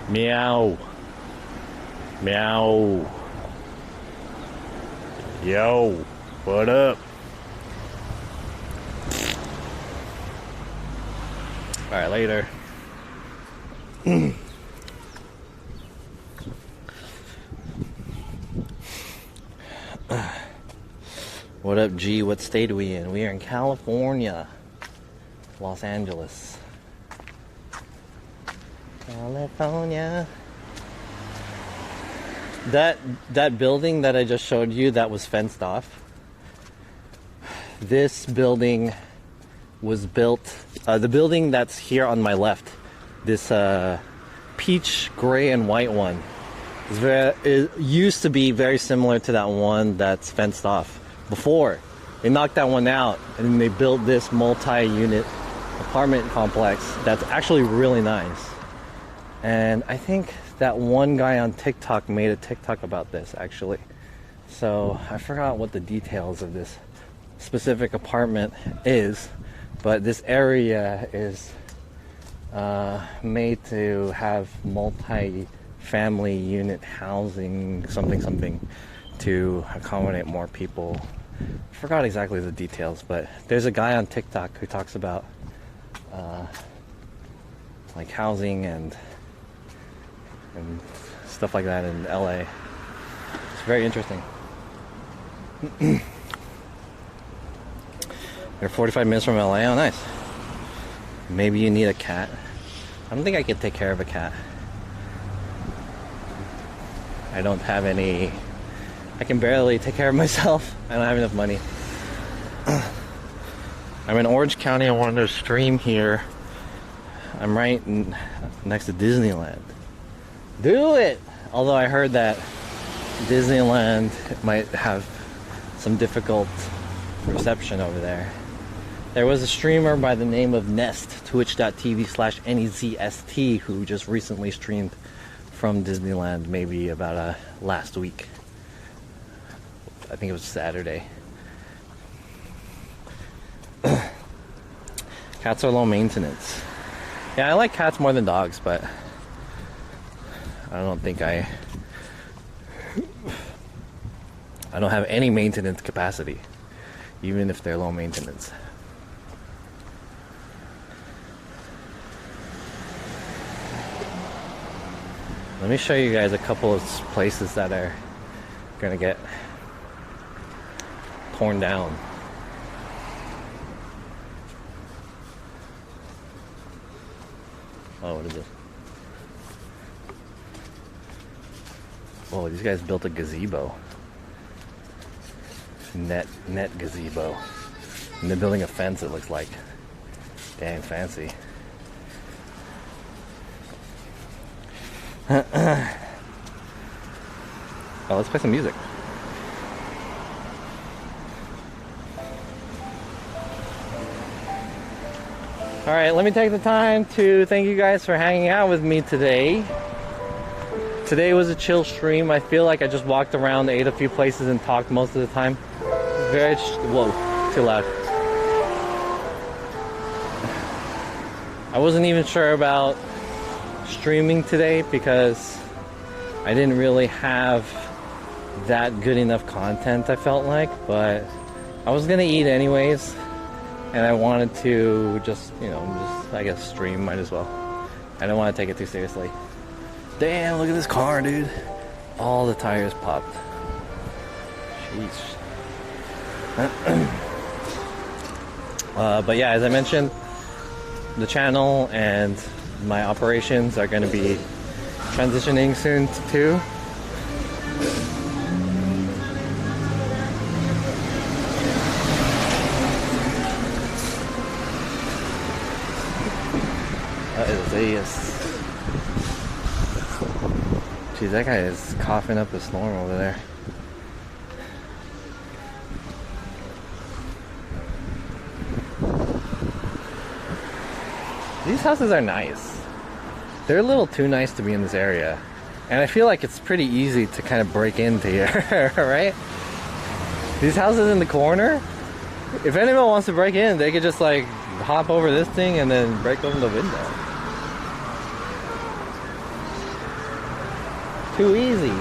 Meow. Meow. Yo, what up? Alright, later. What up, G? What state are we in? We are in California. Los Angeles. California. That building that I just showed you, that was fenced off. This building was built, the building that's here on my left, this peach, gray, and white one, it used to be very similar to that one that's fenced off. Before, they knocked that one out, and then they built this multi-unit apartment complex that's actually really nice. And I think that one guy on TikTok made a TikTok about this, actually. So I forgot what the details of this specific apartment is, but this area is made to have multi-family unit housing, something, to accommodate more people. I forgot exactly the details, but there's a guy on TikTok who talks about like housing and stuff like that in LA. It's very interesting. They're 45 minutes from LA. Oh, nice. Maybe you need a cat. I don't think I could take care of a cat. I don't have any. I can barely take care of myself. I don't have enough money. I'm in Orange County. I wanted to stream here. I'm right next to Disneyland. Do it! Although I heard that Disneyland might have some difficult reception over there. There was a streamer by the name of Nest, twitch.tv/NEZST, who just recently streamed from Disneyland, maybe about last week. I think it was Saturday. Cats are low maintenance. Yeah, I like cats more than dogs, but I don't think I don't have any maintenance capacity, even if they're low maintenance. Let me show you guys a couple of places that are gonna get torn down. Oh, what is it? Oh, these guys built a gazebo. Net gazebo. And they're building a fence, it looks like. Dang fancy. Oh, let's play some music. Alright, let me take the time to thank you guys for hanging out with me today. Today was a chill stream. I feel like I just walked around, ate a few places, and talked most of the time. Very whoa, too loud. I wasn't even sure about streaming today because I didn't really have that good enough content, I felt like, but I was gonna eat anyways, and I wanted to just, I guess stream, might as well. I don't want to take it too seriously. Damn, look at this car, dude. All the tires popped. Sheesh. But yeah, as I mentioned, the channel and my operations are going to be transitioning soon too. That is this. Geez, that guy is coughing up a storm over there. These houses are nice. They're a little too nice to be in this area. And I feel like it's pretty easy to kind of break into here, right? These houses in the corner, if anyone wants to break in, they could just like hop over this thing and then break open the window. Too easy.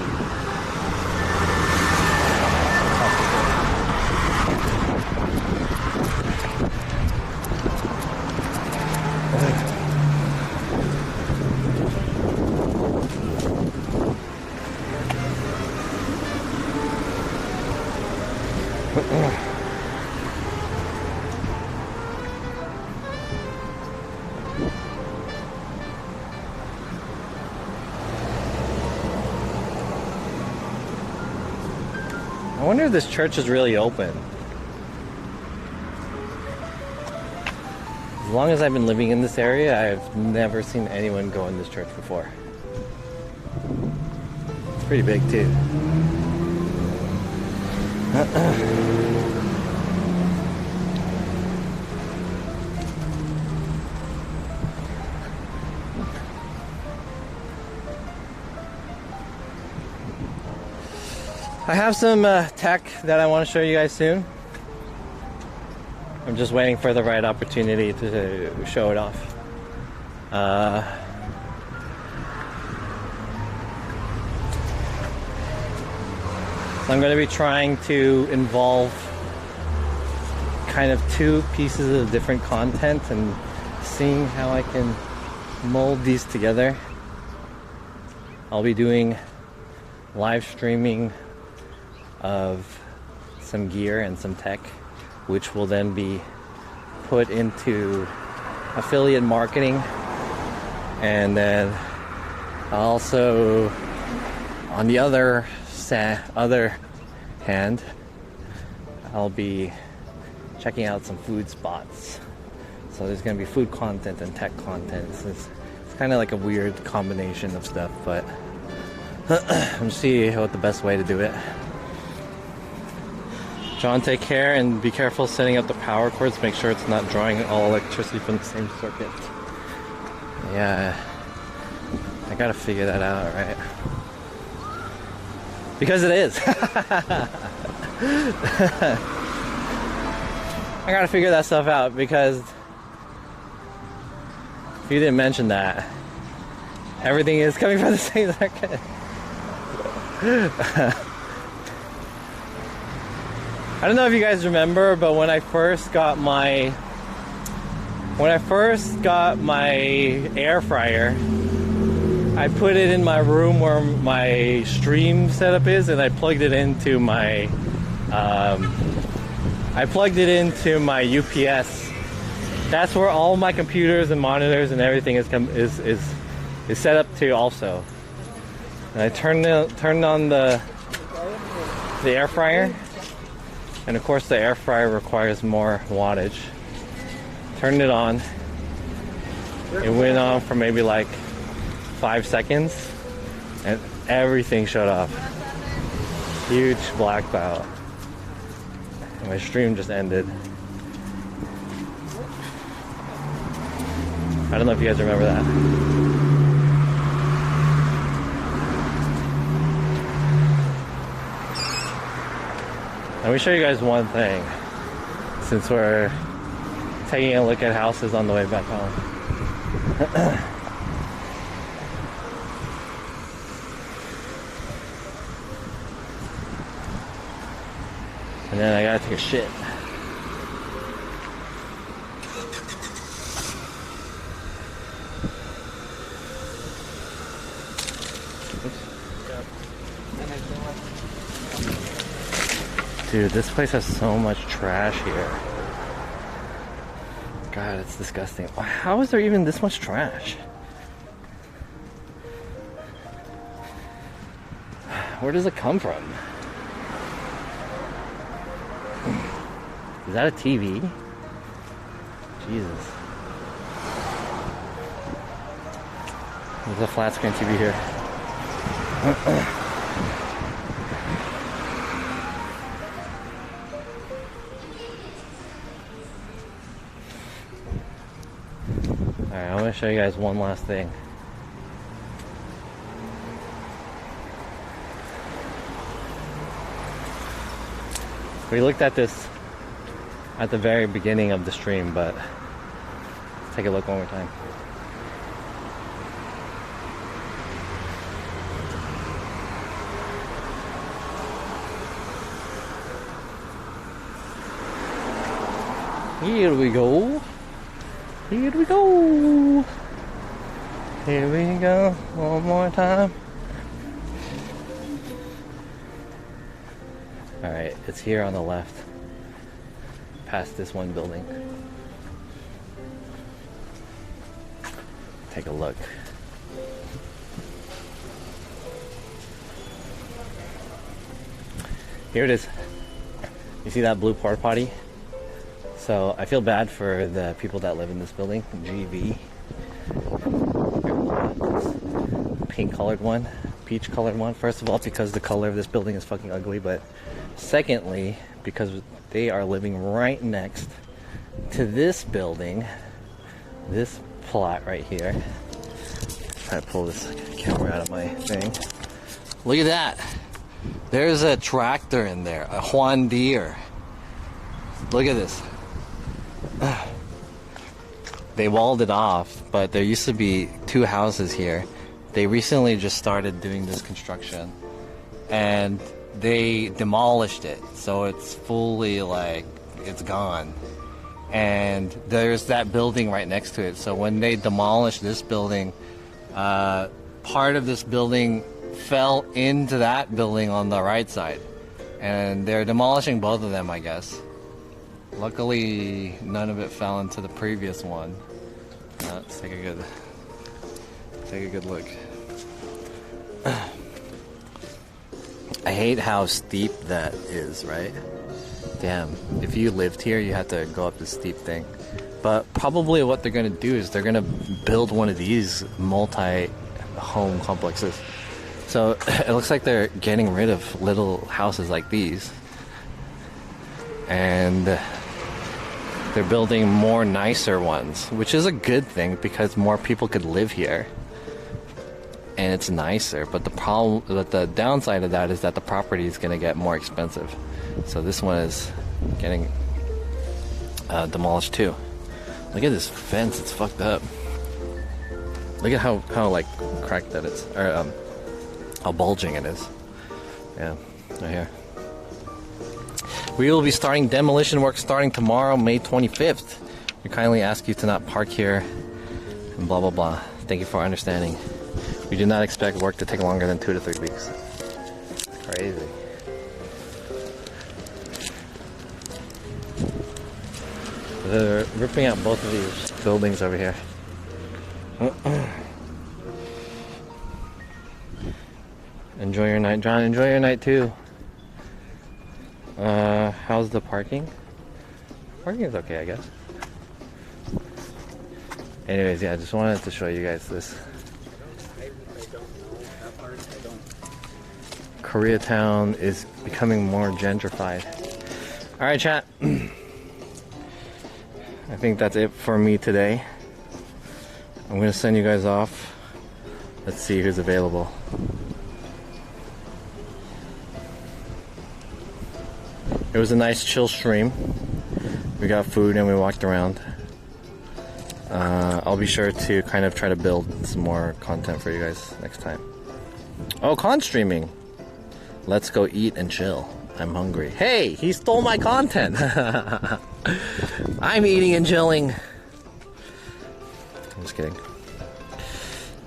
I wonder if this church is really open. As long as I've been living in this area, I've never seen anyone go in this church before. It's pretty big too. I have some tech that I want to show you guys soon. I'm just waiting for the right opportunity to show it off. So I'm going to be trying to involve kind of two pieces of different content and seeing how I can mold these together. I'll be doing live streaming of some gear and some tech, which will then be put into affiliate marketing. And then also on the other hand, I'll be checking out some food spots. So there's going to be food content and tech content. It's kind of like a weird combination of stuff, but I'm see what the best way to do it. John, take care and be careful setting up the power cords. Make sure it's not drawing all electricity from the same circuit. Yeah, I gotta figure that out, right? Because it is. I gotta figure that stuff out, because if you didn't mention that, everything is coming from the same circuit. I don't know if you guys remember, but when I first got my air fryer, I put it in my room where my stream setup is, and I plugged it into my UPS. That's where all my computers and monitors and everything is set up to also. And I turned on the air fryer, and of course the air fryer requires more wattage. Turned it on. It went on for maybe like 5 seconds, and everything shut off. Huge blackout. My stream just ended. I don't know if you guys remember that. Let me show you guys one thing, since we're taking a look at houses on the way back home. And then I gotta take a shit. Dude, this place has so much trash here. God, it's disgusting. How is there even this much trash? Where does it come from? Is that a TV? Jesus. There's a flat screen TV here. Alright, I'm gonna show you guys one last thing. We looked at this at the very beginning of the stream, but let's take a look one more time. Here we go. Here we go. Here we go. One more time. Alright, it's here on the left. Past this one building. Take a look. Here it is. You see that blue porta potty? So I feel bad for the people that live in this building. GV. Pink colored one, peach colored one. First of all, because the color of this building is fucking ugly, but secondly, because they are living right next to this building, this plot right here. Try to pull this camera out of my thing. Look at that. There's a tractor in there, a Juan Deere. Look at this. they walled it off, but there used to be 2 houses here. They recently just started doing this construction, and they demolished it, so it's fully like it's gone. And there's that building right next to it. So when they demolished this building, part of this building fell into that building on the right side, and they're demolishing both of them, I guess. Luckily, none of it fell into the previous one. Let's take a good look. I hate how steep that is, right? Damn, if you lived here, you had to go up this steep thing. But probably what they're gonna do is they're gonna build one of these multi-home complexes. So it looks like they're getting rid of little houses like these, and they're building more nicer ones, which is a good thing because more people could live here and it's nicer. But the downside of that is that the property is going to get more expensive. So this one is getting demolished too. Look at this fence, it's fucked up. Look at how like cracked that is, or how bulging it is. Yeah, right here. We will be starting demolition work starting tomorrow, May 25th. We kindly ask you to not park here and blah blah blah. Thank you for understanding. We do not expect work to take longer than 2 to 3 weeks. Crazy. They're ripping out both of these buildings over here. Enjoy your night, John. Enjoy your night too. How's the parking? Parking is okay, I guess. Anyways, yeah, I just wanted to show you guys this. Koreatown is becoming more gentrified. Alright, chat. I think that's it for me today. I'm gonna send you guys off. Let's see who's available. It was a nice chill stream. We got food and we walked around. I'll be sure to kind of try to build some more content for you guys next time. Oh, con streaming. Let's go eat and chill. I'm hungry. Hey, he stole my content. I'm eating and chilling. I'm just kidding.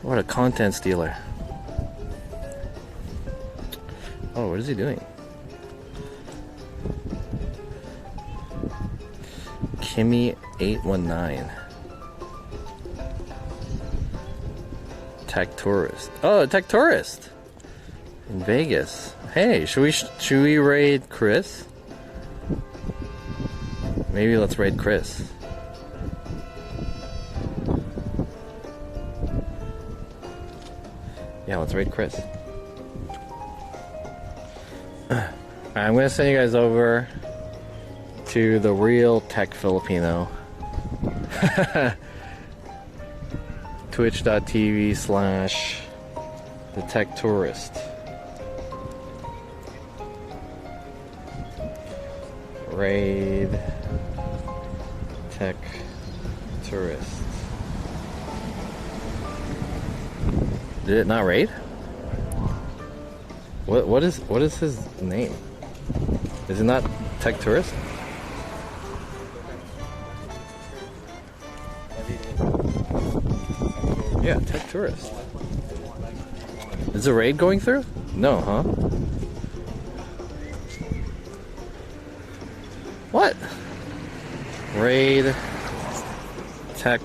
What a content stealer. Oh, what is he doing? Kimmy819. Tech tourist. Oh, tech tourist in Vegas. Hey, should we raid Chris? Maybe let's raid Chris. Yeah, let's raid Chris. Alright, I'm gonna send you guys over to the real tech Filipino. Twitch.tv/the tech tourist. Raid tech tourist. Did it not raid? What is his name? Is it not tech tourist? Yeah, tech tourist. Is the raid going through? No, huh? What? Raid tech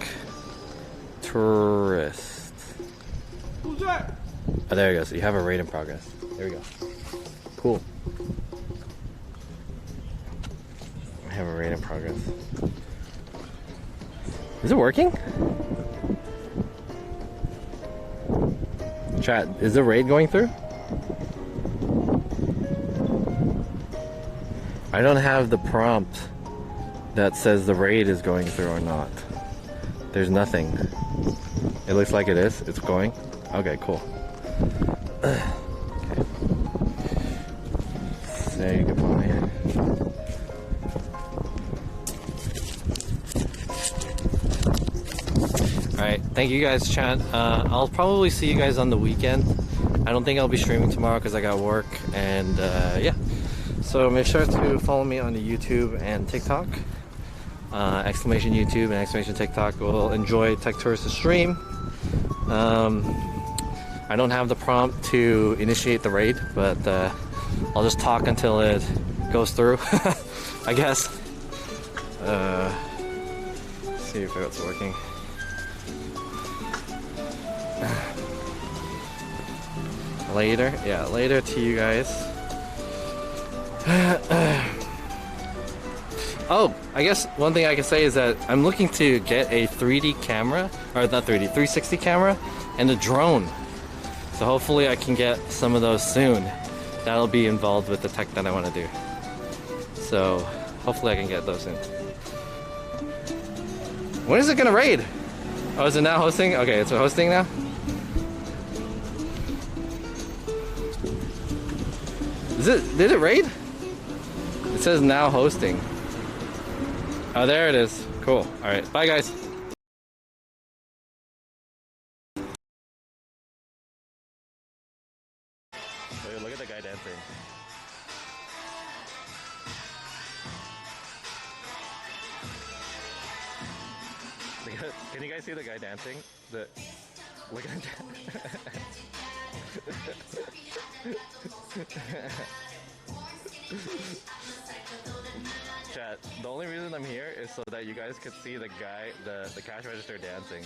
tourist. Who's that? Oh, there you go. So you have a raid in progress. There we go. Cool. I have a raid in progress. Is it working? Chat, is the raid going through? I don't have the prompt that says the raid is going through or not. There's nothing. It looks like it is. It's going. Okay, cool. Okay. Say goodbye. Alright, thank you guys, chat. I'll probably see you guys on the weekend. I don't think I'll be streaming tomorrow because I got work, and yeah. So make sure to follow me on the YouTube and TikTok. Exclamation YouTube and exclamation TikTok. We'll enjoy Tech Tourist's stream. I don't have the prompt to initiate the raid, but I'll just talk until it goes through, I guess. Let's see if it's working. Later, yeah, later to you guys. Oh, I guess one thing I can say is that I'm looking to get a 3D camera, or not 3D, 360 camera, and a drone. So hopefully I can get some of those soon. That'll be involved with the tech that I want to do. So hopefully I can get those soon. When is it gonna raid? Oh, is it now hosting? Okay, it's hosting now. Did it raid? It says now hosting. Oh, there it is. Cool. Alright, bye guys. Wait, look at the guy dancing. Can you guys see the guy dancing? Look at Chat, the only reason I'm here is so that you guys could see the guy, the cash register dancing.